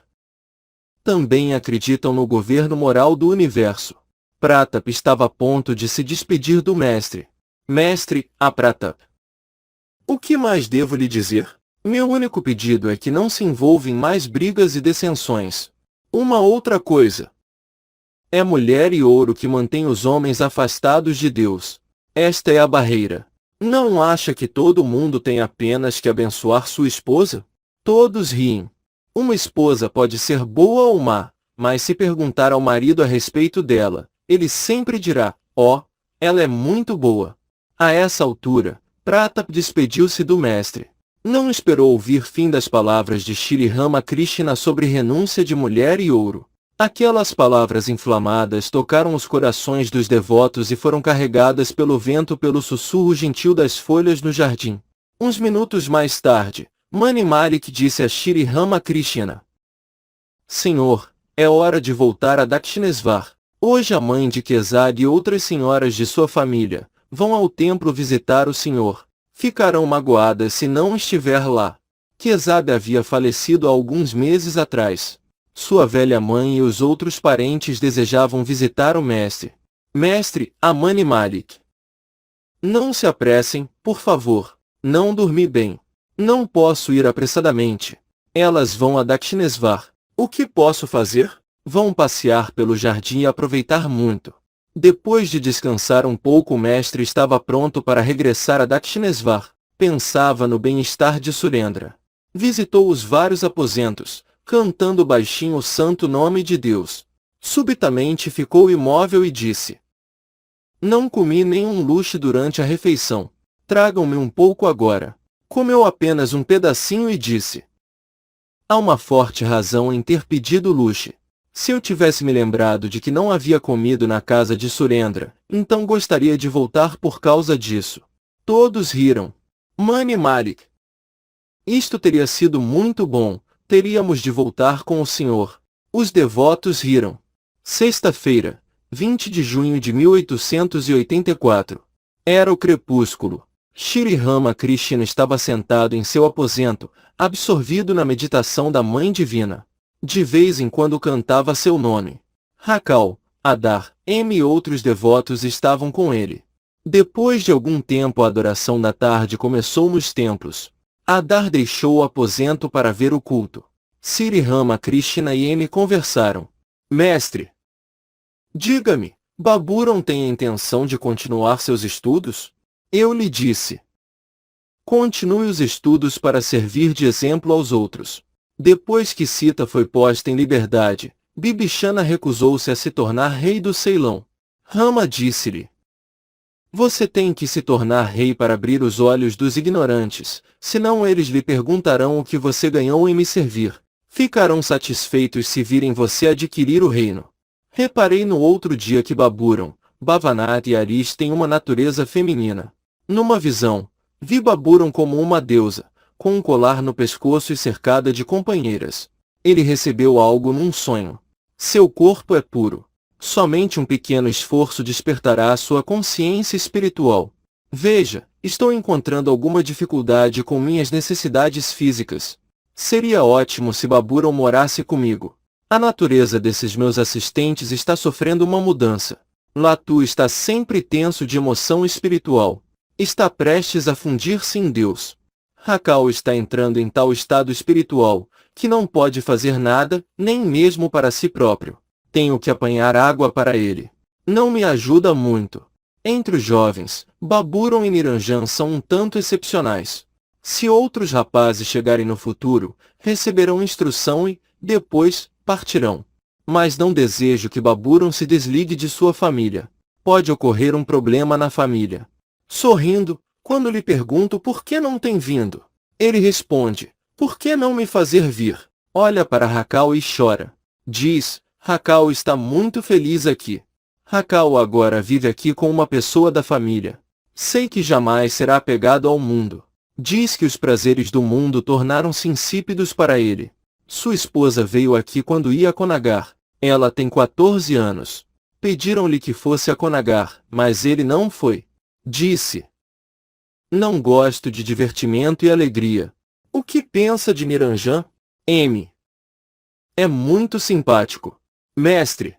Speaker 1: Também acreditam no governo moral do universo. Pratap estava a ponto de se despedir do mestre. Mestre, a Pratap. O que mais devo lhe dizer? Meu único pedido é que não se envolva em mais brigas e dissensões. Uma outra coisa. É mulher e ouro que mantém os homens afastados de Deus. Esta é a barreira. Não acha que todo mundo tem apenas que abençoar sua esposa? Todos riem. Uma esposa pode ser boa ou má, mas se perguntar ao marido a respeito dela, ele sempre dirá: ó, ela é muito boa. A essa altura, Pratap despediu-se do mestre. Não esperou ouvir fim das palavras de Shri Ramakrishna sobre renúncia de mulher e ouro. Aquelas palavras inflamadas tocaram os corações dos devotos e foram carregadas pelo vento pelo sussurro gentil das folhas no jardim. Uns minutos mais tarde, Mani Malik disse a Shri Ramakrishna: Senhor, é hora de voltar a Dakshinesvar. Hoje a mãe de Kesad e outras senhoras de sua família vão ao templo visitar o Senhor. Ficarão magoadas se não estiver lá. Kesad havia falecido há alguns meses atrás. Sua velha mãe e os outros parentes desejavam visitar o mestre. Mestre, a Mani Malik. Não se apressem, por favor. Não dormi bem. Não posso ir apressadamente. Elas vão a Dakshinesvar. O que posso fazer? Vão passear pelo jardim e aproveitar muito. Depois de descansar um pouco, o mestre estava pronto para regressar a Dakshinesvar. Pensava no bem-estar de Surendra. Visitou os vários aposentos, cantando baixinho o santo nome de Deus. Subitamente ficou imóvel e disse: Não comi nenhum luxo durante a refeição. Tragam-me um pouco agora. Comeu apenas um pedacinho e disse: Há uma forte razão em ter pedido luxo. Se eu tivesse me lembrado de que não havia comido na casa de Surendra, então gostaria de voltar por causa disso. Todos riram. Mani Malik. Isto teria sido muito bom, teríamos de voltar com o senhor. Os devotos riram. Sexta-feira, 20 de junho de 1884. Era o crepúsculo. Shri Ramakrishna estava sentado em seu aposento, absorvido na meditação da Mãe Divina. De vez em quando cantava seu nome. Rakal, Adar, M e outros devotos estavam com ele. Depois de algum tempo a adoração da tarde começou nos templos. Adar deixou o aposento para ver o culto. Sri Ramakrishna e M conversaram. Mestre, Diga-me, Baburon tem a intenção de continuar seus estudos? Eu lhe disse. Continue os estudos para servir de exemplo aos outros. Depois que Sita foi posta em liberdade, Bibhishana recusou-se a se tornar rei do Ceilão. Rama disse-lhe: Você tem que se tornar rei para abrir os olhos dos ignorantes, senão eles lhe perguntarão o que você ganhou em me servir. Ficarão satisfeitos se virem você adquirir o reino. Reparei no outro dia que Baburon, Bhavanat e Aris têm uma natureza feminina. Numa visão, vi Baburon como uma deusa, com um colar no pescoço e cercada de companheiras. Ele recebeu algo num sonho. Seu corpo é puro. Somente um pequeno esforço despertará a sua consciência espiritual. Veja, estou encontrando alguma dificuldade com minhas necessidades físicas. Seria ótimo se Baburon morasse comigo. A natureza desses meus assistentes está sofrendo uma mudança. Latu está sempre tenso de emoção espiritual. Está prestes a fundir-se em Deus. Rakal está entrando em tal estado espiritual, que não pode fazer nada, nem mesmo para si próprio. Tenho que apanhar água para ele. Não me ajuda muito. Entre os jovens, Baburon e Niranjan são um tanto excepcionais. Se outros rapazes chegarem no futuro, receberão instrução e, depois, partirão. Mas não desejo que Baburon se desligue de sua família. Pode ocorrer um problema na família. Sorrindo, quando lhe pergunto por que não tem vindo, ele responde: Por que não me fazer vir? Olha para Rakal e chora. Diz: Rakal está muito feliz aqui. Rakal agora vive aqui com uma pessoa da família. Sei que jamais será apegado ao mundo. Diz que os prazeres do mundo tornaram-se insípidos para ele. Sua esposa veio aqui quando ia a Konagar. Ela tem 14 anos. Pediram-lhe que fosse a Konagar, mas ele não foi. Disse: Não gosto de divertimento e alegria. O que pensa de Niranjan? M. É muito simpático. Mestre.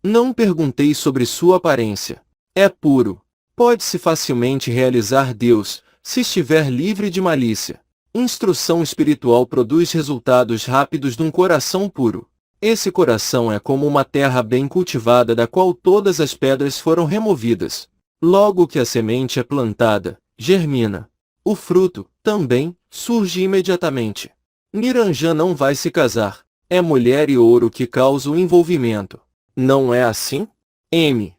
Speaker 1: Não perguntei sobre sua aparência. É puro. Pode-se facilmente realizar Deus, se estiver livre de malícia. Instrução espiritual produz resultados rápidos num coração puro. Esse coração é como uma terra bem cultivada da qual todas as pedras foram removidas. Logo que a semente é plantada, germina. O fruto, também, surge imediatamente. Niranjan não vai se casar. É mulher e ouro que causa o envolvimento. Não é assim? M.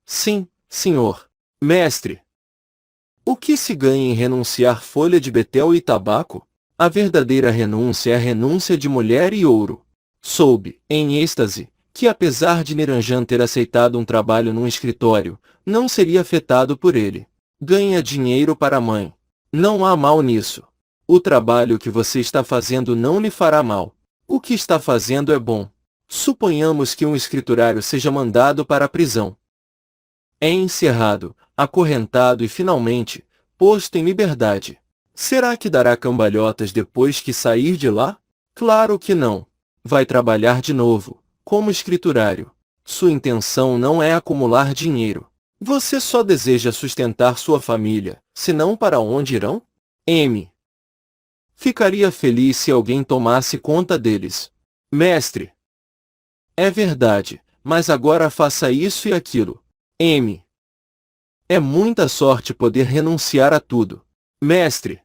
Speaker 1: Sim, senhor. Mestre. O que se ganha em renunciar folha de betel e tabaco? A verdadeira renúncia é a renúncia de mulher e ouro. Soube, em êxtase, que apesar de Niranjan ter aceitado um trabalho num escritório, não seria afetado por ele. Ganha dinheiro para a mãe. Não há mal nisso. O trabalho que você está fazendo não lhe fará mal. O que está fazendo é bom. Suponhamos que um escriturário seja mandado para a prisão. É encerrado, acorrentado e finalmente, posto em liberdade. Será que dará cambalhotas depois que sair de lá? Claro que não. Vai trabalhar de novo, como escriturário. Sua intenção não é acumular dinheiro. Você só deseja sustentar sua família, senão para onde irão? M. Ficaria feliz se alguém tomasse conta deles. Mestre. É verdade, mas agora faça isso e aquilo. M. É muita sorte poder renunciar a tudo. Mestre.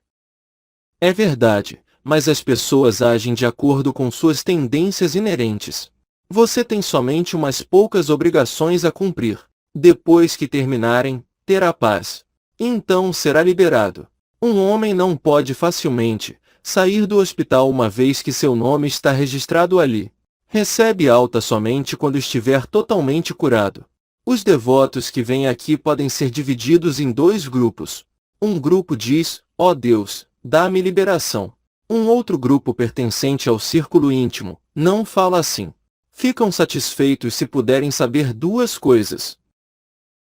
Speaker 1: É verdade, mas as pessoas agem de acordo com suas tendências inerentes. Você tem somente umas poucas obrigações a cumprir. Depois que terminarem, terá paz. Então será liberado. Um homem não pode facilmente sair do hospital uma vez que seu nome está registrado ali. Recebe alta somente quando estiver totalmente curado. Os devotos que vêm aqui podem ser divididos em dois grupos. Um grupo diz: ó Deus, dá-me liberação. Um outro grupo pertencente ao círculo íntimo não fala assim. Ficam satisfeitos se puderem saber duas coisas.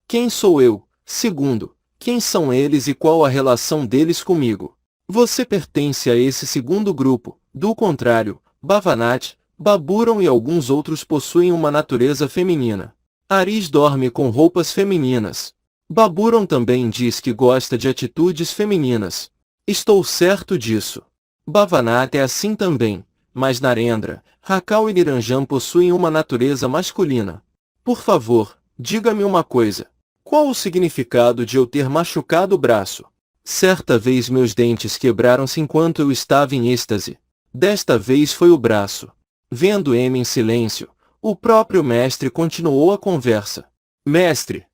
Speaker 1: Quem sou eu? Segundo, quem são eles e qual a relação deles comigo? Você pertence a esse segundo grupo. Do contrário, Bhavanat, Baburon e alguns outros possuem uma natureza feminina. Aris dorme com roupas femininas. Baburon também diz que gosta de atitudes femininas. Estou certo disso. Bhavanat é assim também, mas Narendra, Rakal e Niranjan possuem uma natureza masculina. Por favor, diga-me uma coisa. Qual o significado de eu ter machucado o braço? Certa vez meus dentes quebraram-se enquanto eu estava em êxtase. Desta vez foi o braço. Vendo M em silêncio, o próprio mestre continuou a conversa. Mestre,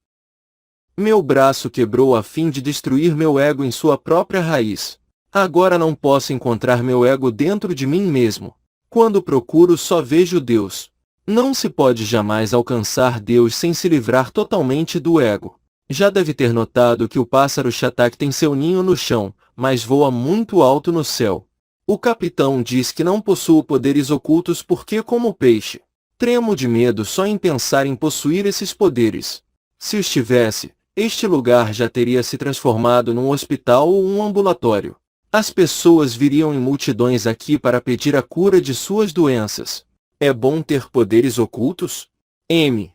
Speaker 1: meu braço quebrou a fim de destruir meu ego em sua própria raiz. Agora não posso encontrar meu ego dentro de mim mesmo. Quando procuro só vejo Deus. Não se pode jamais alcançar Deus sem se livrar totalmente do ego. Já deve ter notado que o pássaro Chatak tem seu ninho no chão, mas voa muito alto no céu. O capitão diz que não possuo poderes ocultos porque, como peixe, tremo de medo só em pensar em possuir esses poderes. Se os tivesse, este lugar já teria se transformado num hospital ou um ambulatório. As pessoas viriam em multidões aqui para pedir a cura de suas doenças. É bom ter poderes ocultos? M.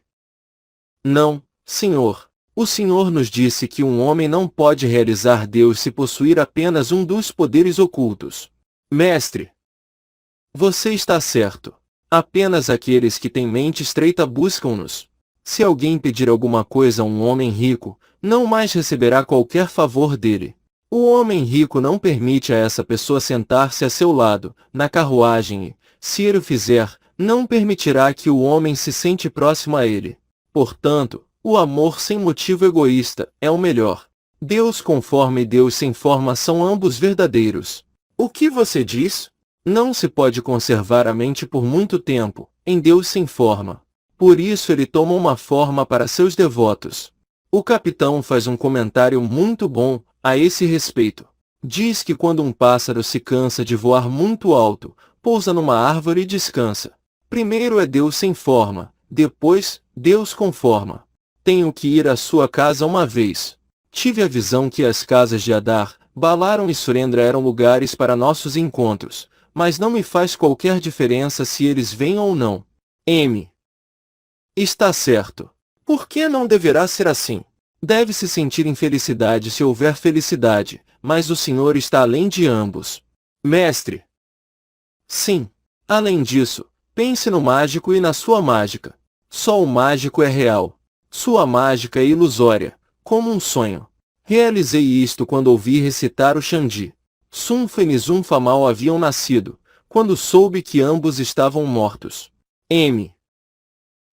Speaker 1: Não, senhor. O senhor nos disse que um homem não pode realizar Deus se possuir apenas um dos poderes ocultos. Mestre, você está certo. Apenas aqueles que têm mente estreita buscam-nos. Se alguém pedir alguma coisa a um homem rico, não mais receberá qualquer favor dele. O homem rico não permite a essa pessoa sentar-se a seu lado, na carruagem e, se ele o fizer, não permitirá que o homem se sente próximo a ele. Portanto, o amor sem motivo egoísta é o melhor. Deus com forma e Deus sem forma são ambos verdadeiros. O que você diz? Não se pode conservar a mente por muito tempo, em Deus sem forma. Por isso ele toma uma forma para seus devotos. O capitão faz um comentário muito bom a esse respeito. Diz que quando um pássaro se cansa de voar muito alto, pousa numa árvore e descansa. Primeiro é Deus sem forma, depois, Deus com forma. Tenho que ir à sua casa uma vez. Tive a visão que as casas de Adar, Balaram e Surendra eram lugares para nossos encontros, mas não me faz qualquer diferença se eles vêm ou não. M. Está certo. Por que não deverá ser assim? Deve-se sentir infelicidade se houver felicidade, mas o Senhor está além de ambos. Mestre. Sim. Além disso, pense no mágico e na sua mágica. Só o mágico é real. Sua mágica é ilusória, como um sonho. Realizei isto quando ouvi recitar o Xandi. Sunfa e Nizunfa mal haviam nascido, quando soube que ambos estavam mortos. M.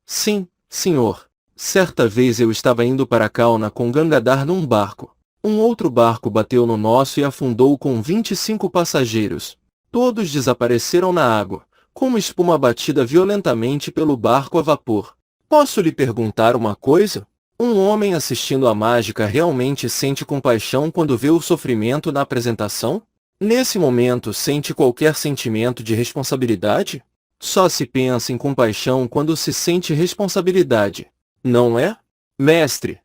Speaker 1: Sim, senhor. Certa vez eu estava indo para Kauna com Gangadhar num barco. Um outro barco bateu no nosso e afundou com 25 passageiros. Todos desapareceram na água, como espuma batida violentamente pelo barco a vapor. Posso lhe perguntar uma coisa? Um homem assistindo à mágica realmente sente compaixão quando vê o sofrimento na apresentação? Nesse momento sente qualquer sentimento de responsabilidade? Só se pensa em compaixão quando se sente responsabilidade. Não é? Mestre.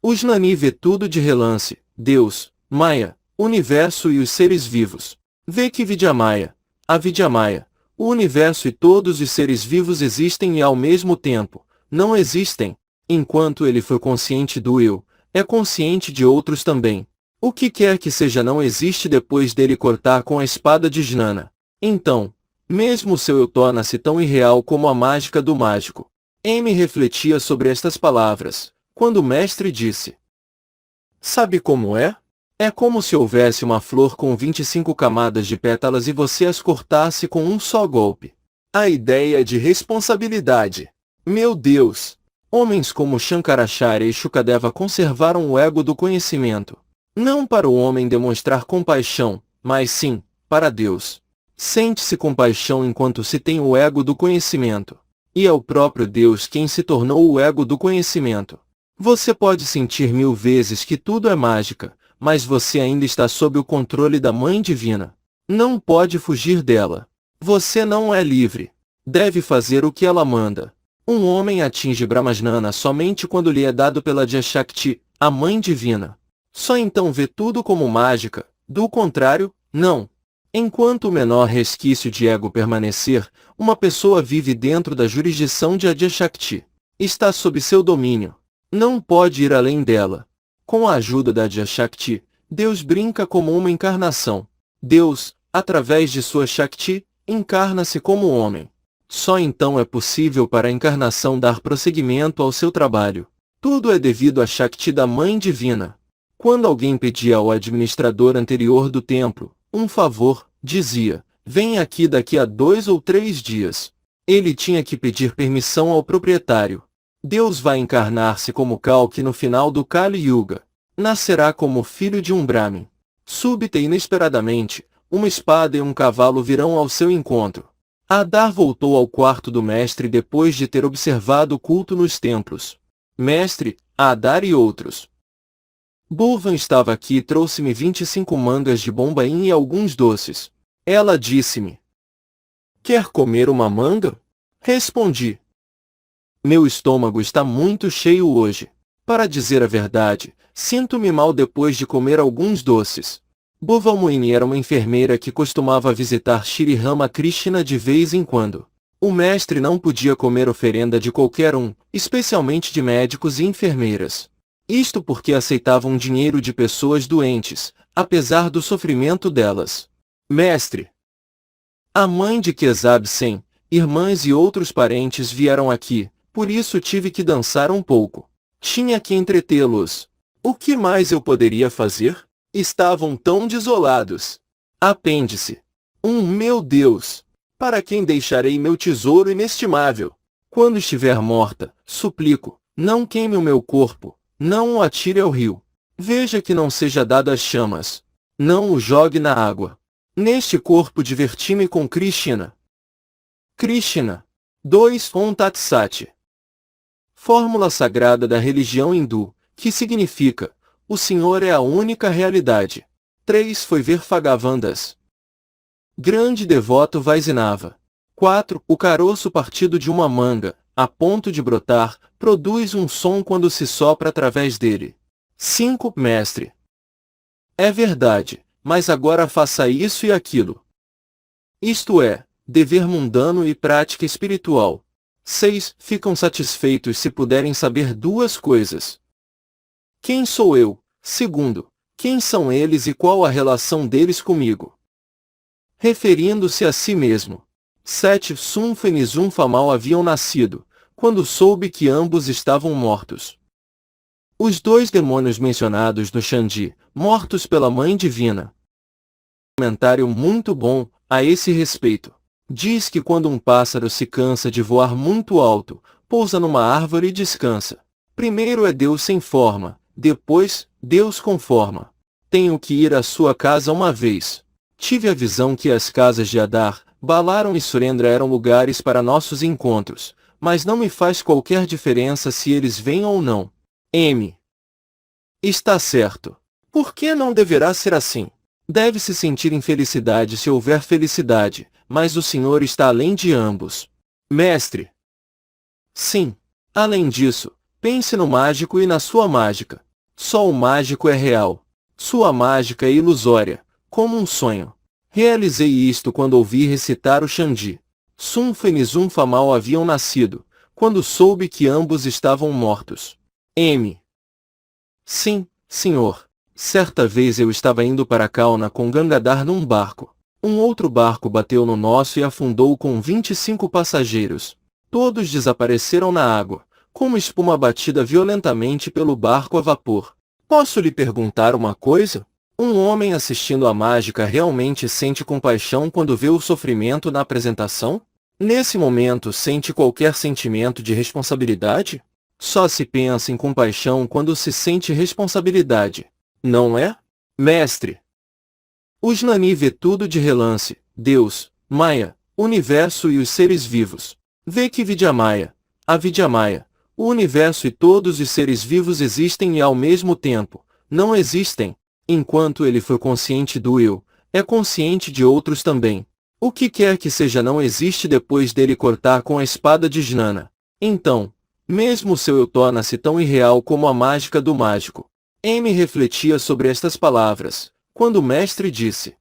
Speaker 1: Os Nani vê tudo de relance, Deus, Maya, universo e os seres vivos. Vê que Vidyamaya, a Vidyamaya, o universo e todos os seres vivos existem e ao mesmo tempo, não existem. Enquanto ele foi consciente do eu, é consciente de outros também. O que quer que seja não existe depois dele cortar com a espada de Jnana. Então, mesmo o seu eu torna-se tão irreal como a mágica do mágico. M refletia sobre estas palavras, quando o mestre disse: Sabe como é? É como se houvesse uma flor com 25 camadas de pétalas e você as cortasse com um só golpe. A ideia de responsabilidade. Meu Deus! Homens como Shankaracharya e Shukadeva conservaram o ego do conhecimento. Não para o homem demonstrar compaixão, mas sim, para Deus. Sente-se compaixão enquanto se tem o ego do conhecimento. E é o próprio Deus quem se tornou o ego do conhecimento. Você pode sentir 1000 vezes que tudo é mágica, mas você ainda está sob o controle da Mãe Divina. Não pode fugir dela. Você não é livre. Deve fazer o que ela manda. Um homem atinge Brahmajnana somente quando lhe é dado pela Jashakti, a Mãe Divina. Só então vê tudo como mágica, do contrário, não. Enquanto o menor resquício de ego permanecer, uma pessoa vive dentro da jurisdição de Adyashakti. Está sob seu domínio. Não pode ir além dela. Com a ajuda da Adyashakti, Deus brinca como uma encarnação. Deus, através de sua Shakti, encarna-se como homem. Só então é possível para a encarnação dar prosseguimento ao seu trabalho. Tudo é devido à Shakti da Mãe Divina. Quando alguém pedia ao administrador anterior do templo um favor, dizia: venha aqui daqui a 2 ou 3 dias. Ele tinha que pedir permissão ao proprietário. Deus vai encarnar-se como Kalki no final do Kali Yuga. Nascerá como filho de um Brahmin. Súbita e inesperadamente, uma espada e um cavalo virão ao seu encontro. Adar voltou ao quarto do mestre depois de ter observado o culto nos templos. Mestre, Adar e outros. Bulvan estava aqui e trouxe-me 25 mangas de bombaim e alguns doces. Ela disse-me: quer comer uma manga? Respondi: meu estômago está muito cheio hoje. Para dizer a verdade, sinto-me mal depois de comer alguns doces. Bhuvanmoni era uma enfermeira que costumava visitar Shri Ramakrishna de vez em quando. O mestre não podia comer oferenda de qualquer um, especialmente de médicos e enfermeiras. Isto porque aceitavam dinheiro de pessoas doentes, apesar do sofrimento delas. Mestre, a mãe de Kesab Sen, irmãs e outros parentes vieram aqui, por isso tive que dançar um pouco. Tinha que entretê-los. O que mais eu poderia fazer? Estavam tão desolados. Apêndice. Meu Deus! Para quem deixarei meu tesouro inestimável? Quando estiver morta, suplico, não queime o meu corpo, não o atire ao rio. Veja que não seja dado às chamas. Não o jogue na água. Neste corpo diverti-me com Krishna. Krishna. 2 Om Tat Sat. Fórmula sagrada da religião hindu, que significa: o Senhor é a única realidade. 3 Foi ver Phagavandas. Grande devoto Vaisnava. 4 O caroço partido de uma manga, a ponto de brotar, produz um som quando se sopra através dele. 5 Mestre. É verdade, mas agora faça isso e aquilo. Isto é, dever mundano e prática espiritual. 6 Ficam satisfeitos se puderem saber 2 coisas. Quem sou eu? Segundo, quem são eles e qual a relação deles comigo? Referindo-se a si mesmo. 7 Sunfa e Nizunfa mal haviam nascido, quando soube que ambos estavam mortos. Os 2 demônios mencionados no Xandi, mortos pela Mãe Divina. Comentário muito bom, a esse respeito. Diz que quando um pássaro se cansa de voar muito alto, pousa numa árvore e descansa. Primeiro é Deus sem forma, depois, Deus com forma. Tenho que ir à sua casa uma vez. Tive a visão que as casas de Adar, Balaram e Surendra eram lugares para nossos encontros, mas não me faz qualquer diferença se eles vêm ou não. M. Está certo. Por que não deverá ser assim? Deve-se sentir infelicidade se houver felicidade, mas o Senhor está além de ambos. Mestre. Sim. Além disso, pense no mágico e na sua mágica. Só o mágico é real. Sua mágica é ilusória, como um sonho. Realizei isto quando ouvi recitar o Xandi. Sunfa e Nizunfa mal haviam nascido, quando soube que ambos estavam mortos. M. Sim, senhor. Certa vez eu estava indo para Kauna com Gangadhar num barco. Um outro barco bateu no nosso e afundou com 25 passageiros. Todos desapareceram na água, como espuma batida violentamente pelo barco a vapor. Posso lhe perguntar uma coisa? Um homem assistindo à mágica realmente sente compaixão quando vê o sofrimento na apresentação? Nesse momento sente qualquer sentimento de responsabilidade? Só se pensa em compaixão quando se sente responsabilidade. Não é? Mestre. O Jnani vê tudo de relance, Deus, Maya, universo e os seres vivos. Vê que Vidyamaya, a Vidyamaya, o universo e todos os seres vivos existem e ao mesmo tempo, não existem. Enquanto ele for consciente do eu, é consciente de outros também. O que quer que seja não existe depois dele cortar com a espada de Jnana. Então, mesmo o seu eu torna-se tão irreal como a mágica do mágico. M refletia sobre estas palavras, quando o mestre disse: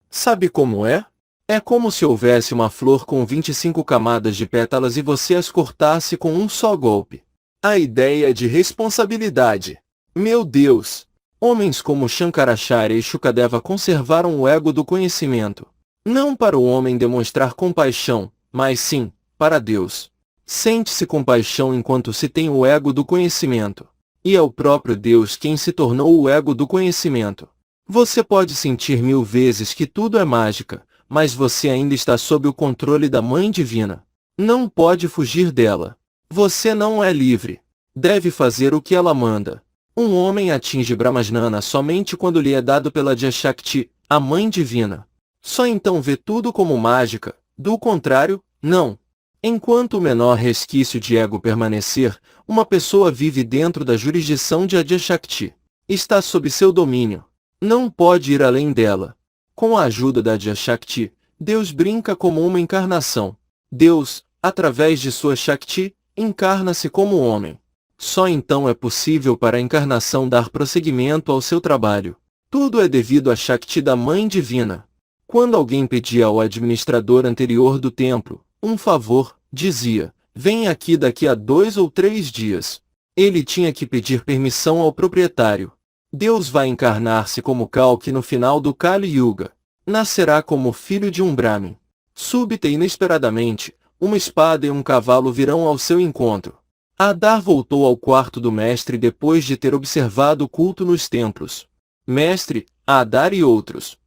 Speaker 1: sabe como é? É como se houvesse uma flor com 25 camadas de pétalas e você as cortasse com um só golpe. A ideia de responsabilidade. Meu Deus! Homens como Shankaracharya e Shukadeva conservaram o ego do conhecimento. Não para o homem demonstrar compaixão, mas sim, para Deus. Sente-se compaixão enquanto se tem o ego do conhecimento. E é o próprio Deus quem se tornou o ego do conhecimento. Você pode sentir 1000 vezes que tudo é mágica, mas você ainda está sob o controle da Mãe Divina. Não pode fugir dela. Você não é livre. Deve fazer o que ela manda. Um homem atinge Brahmajnana somente quando lhe é dado pela Jashakti, a Mãe Divina. Só então vê tudo como mágica, do contrário, não. Enquanto o menor resquício de ego permanecer, uma pessoa vive dentro da jurisdição de Adyashakti. Está sob seu domínio. Não pode ir além dela. Com a ajuda da Adyashakti, Deus brinca como uma encarnação. Deus, através de sua Shakti, encarna-se como homem. Só então é possível para a encarnação dar prosseguimento ao seu trabalho. Tudo é devido à Shakti da Mãe Divina. Quando alguém pedia ao administrador anterior do templo um favor, dizia, venha aqui daqui a 2 ou 3 dias. Ele tinha que pedir permissão ao proprietário. Deus vai encarnar-se como Kalki no final do Kali Yuga. Nascerá como filho de um Brahmin. Súbita e inesperadamente, uma espada e um cavalo virão ao seu encontro. Adar voltou ao quarto do mestre depois de ter observado o culto nos templos. Mestre, Adar e outros.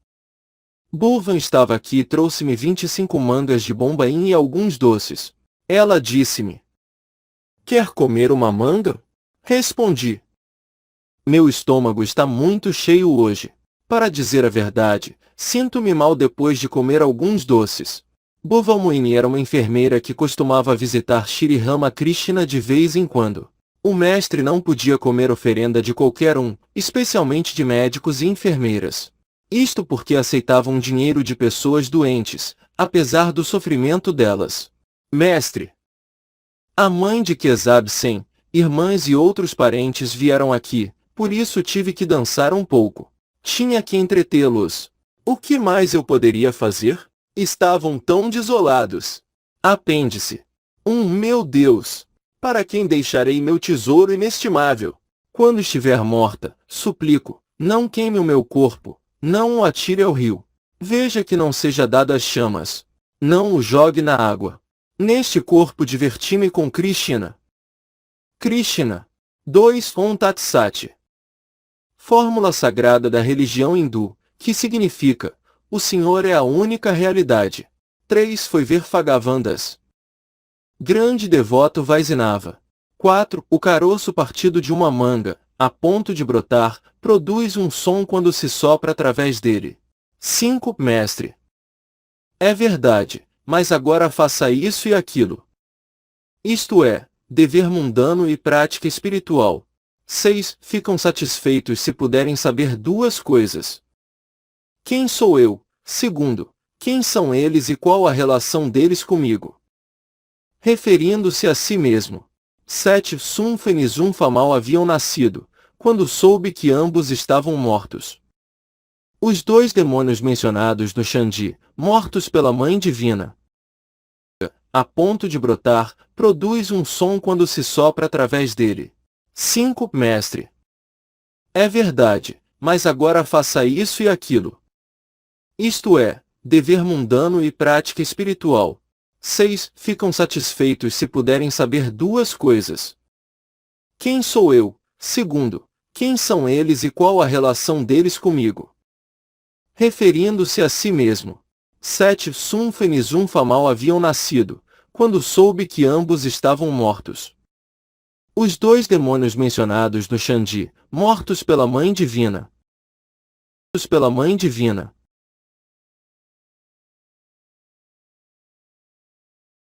Speaker 1: Burvan estava aqui e trouxe-me 25 mangas de bombaim e alguns doces. Ela disse-me: quer comer uma manga? Respondi: meu estômago está muito cheio hoje. Para dizer a verdade, sinto-me mal depois de comer alguns doces. Bhuvanmohini era uma enfermeira que costumava visitar Shri Ramakrishna de vez em quando. O mestre não podia comer oferenda de qualquer um, especialmente de médicos e enfermeiras. Isto porque aceitavam dinheiro de pessoas doentes, apesar do sofrimento delas. Mestre, a mãe de Kesab Sen, irmãs e outros parentes vieram aqui, por isso tive que dançar um pouco. Tinha que entretê-los. O que mais eu poderia fazer? Estavam tão desolados. Apêndice. Meu Deus! Para quem deixarei meu tesouro inestimável? Quando estiver morta, suplico, não queime o meu corpo, não o atire ao rio. Veja que não seja dado às chamas. Não o jogue na água. Neste corpo diverti-me com Krishna. Krishna. 2 Om Tat Sat. Fórmula sagrada da religião hindu, que significa, o Senhor é a única realidade. 3 Foi ver Phagavandas. Grande devoto Vaisnava. 4 O caroço partido de uma manga, a ponto de brotar, produz um som quando se sopra através dele. 5 Mestre. É verdade, mas agora faça isso e aquilo. Isto é, dever mundano e prática espiritual. 6 Ficam satisfeitos se puderem saber 2 coisas. Quem sou eu? Segundo, quem são eles e qual a relação deles comigo? Referindo-se a si mesmo. 7 Sunfa e Nizunfa mal haviam nascido, quando soube que ambos estavam mortos. Os 2 demônios mencionados no Xandi, mortos pela Mãe Divina, a ponto de brotar, produz um som quando se sopra através dele. 5 Mestre. É verdade, mas agora faça isso e aquilo. Isto é, dever mundano e prática espiritual. 6 Ficam satisfeitos se puderem saber 2 coisas. Quem sou eu? Segundo, quem são eles e qual a relação deles comigo? Referindo-se a si mesmo. 7 Sunfa e Nizunfa mal haviam nascido, quando soube que ambos estavam mortos. Os 2 demônios mencionados no Xandi, mortos pela Mãe Divina.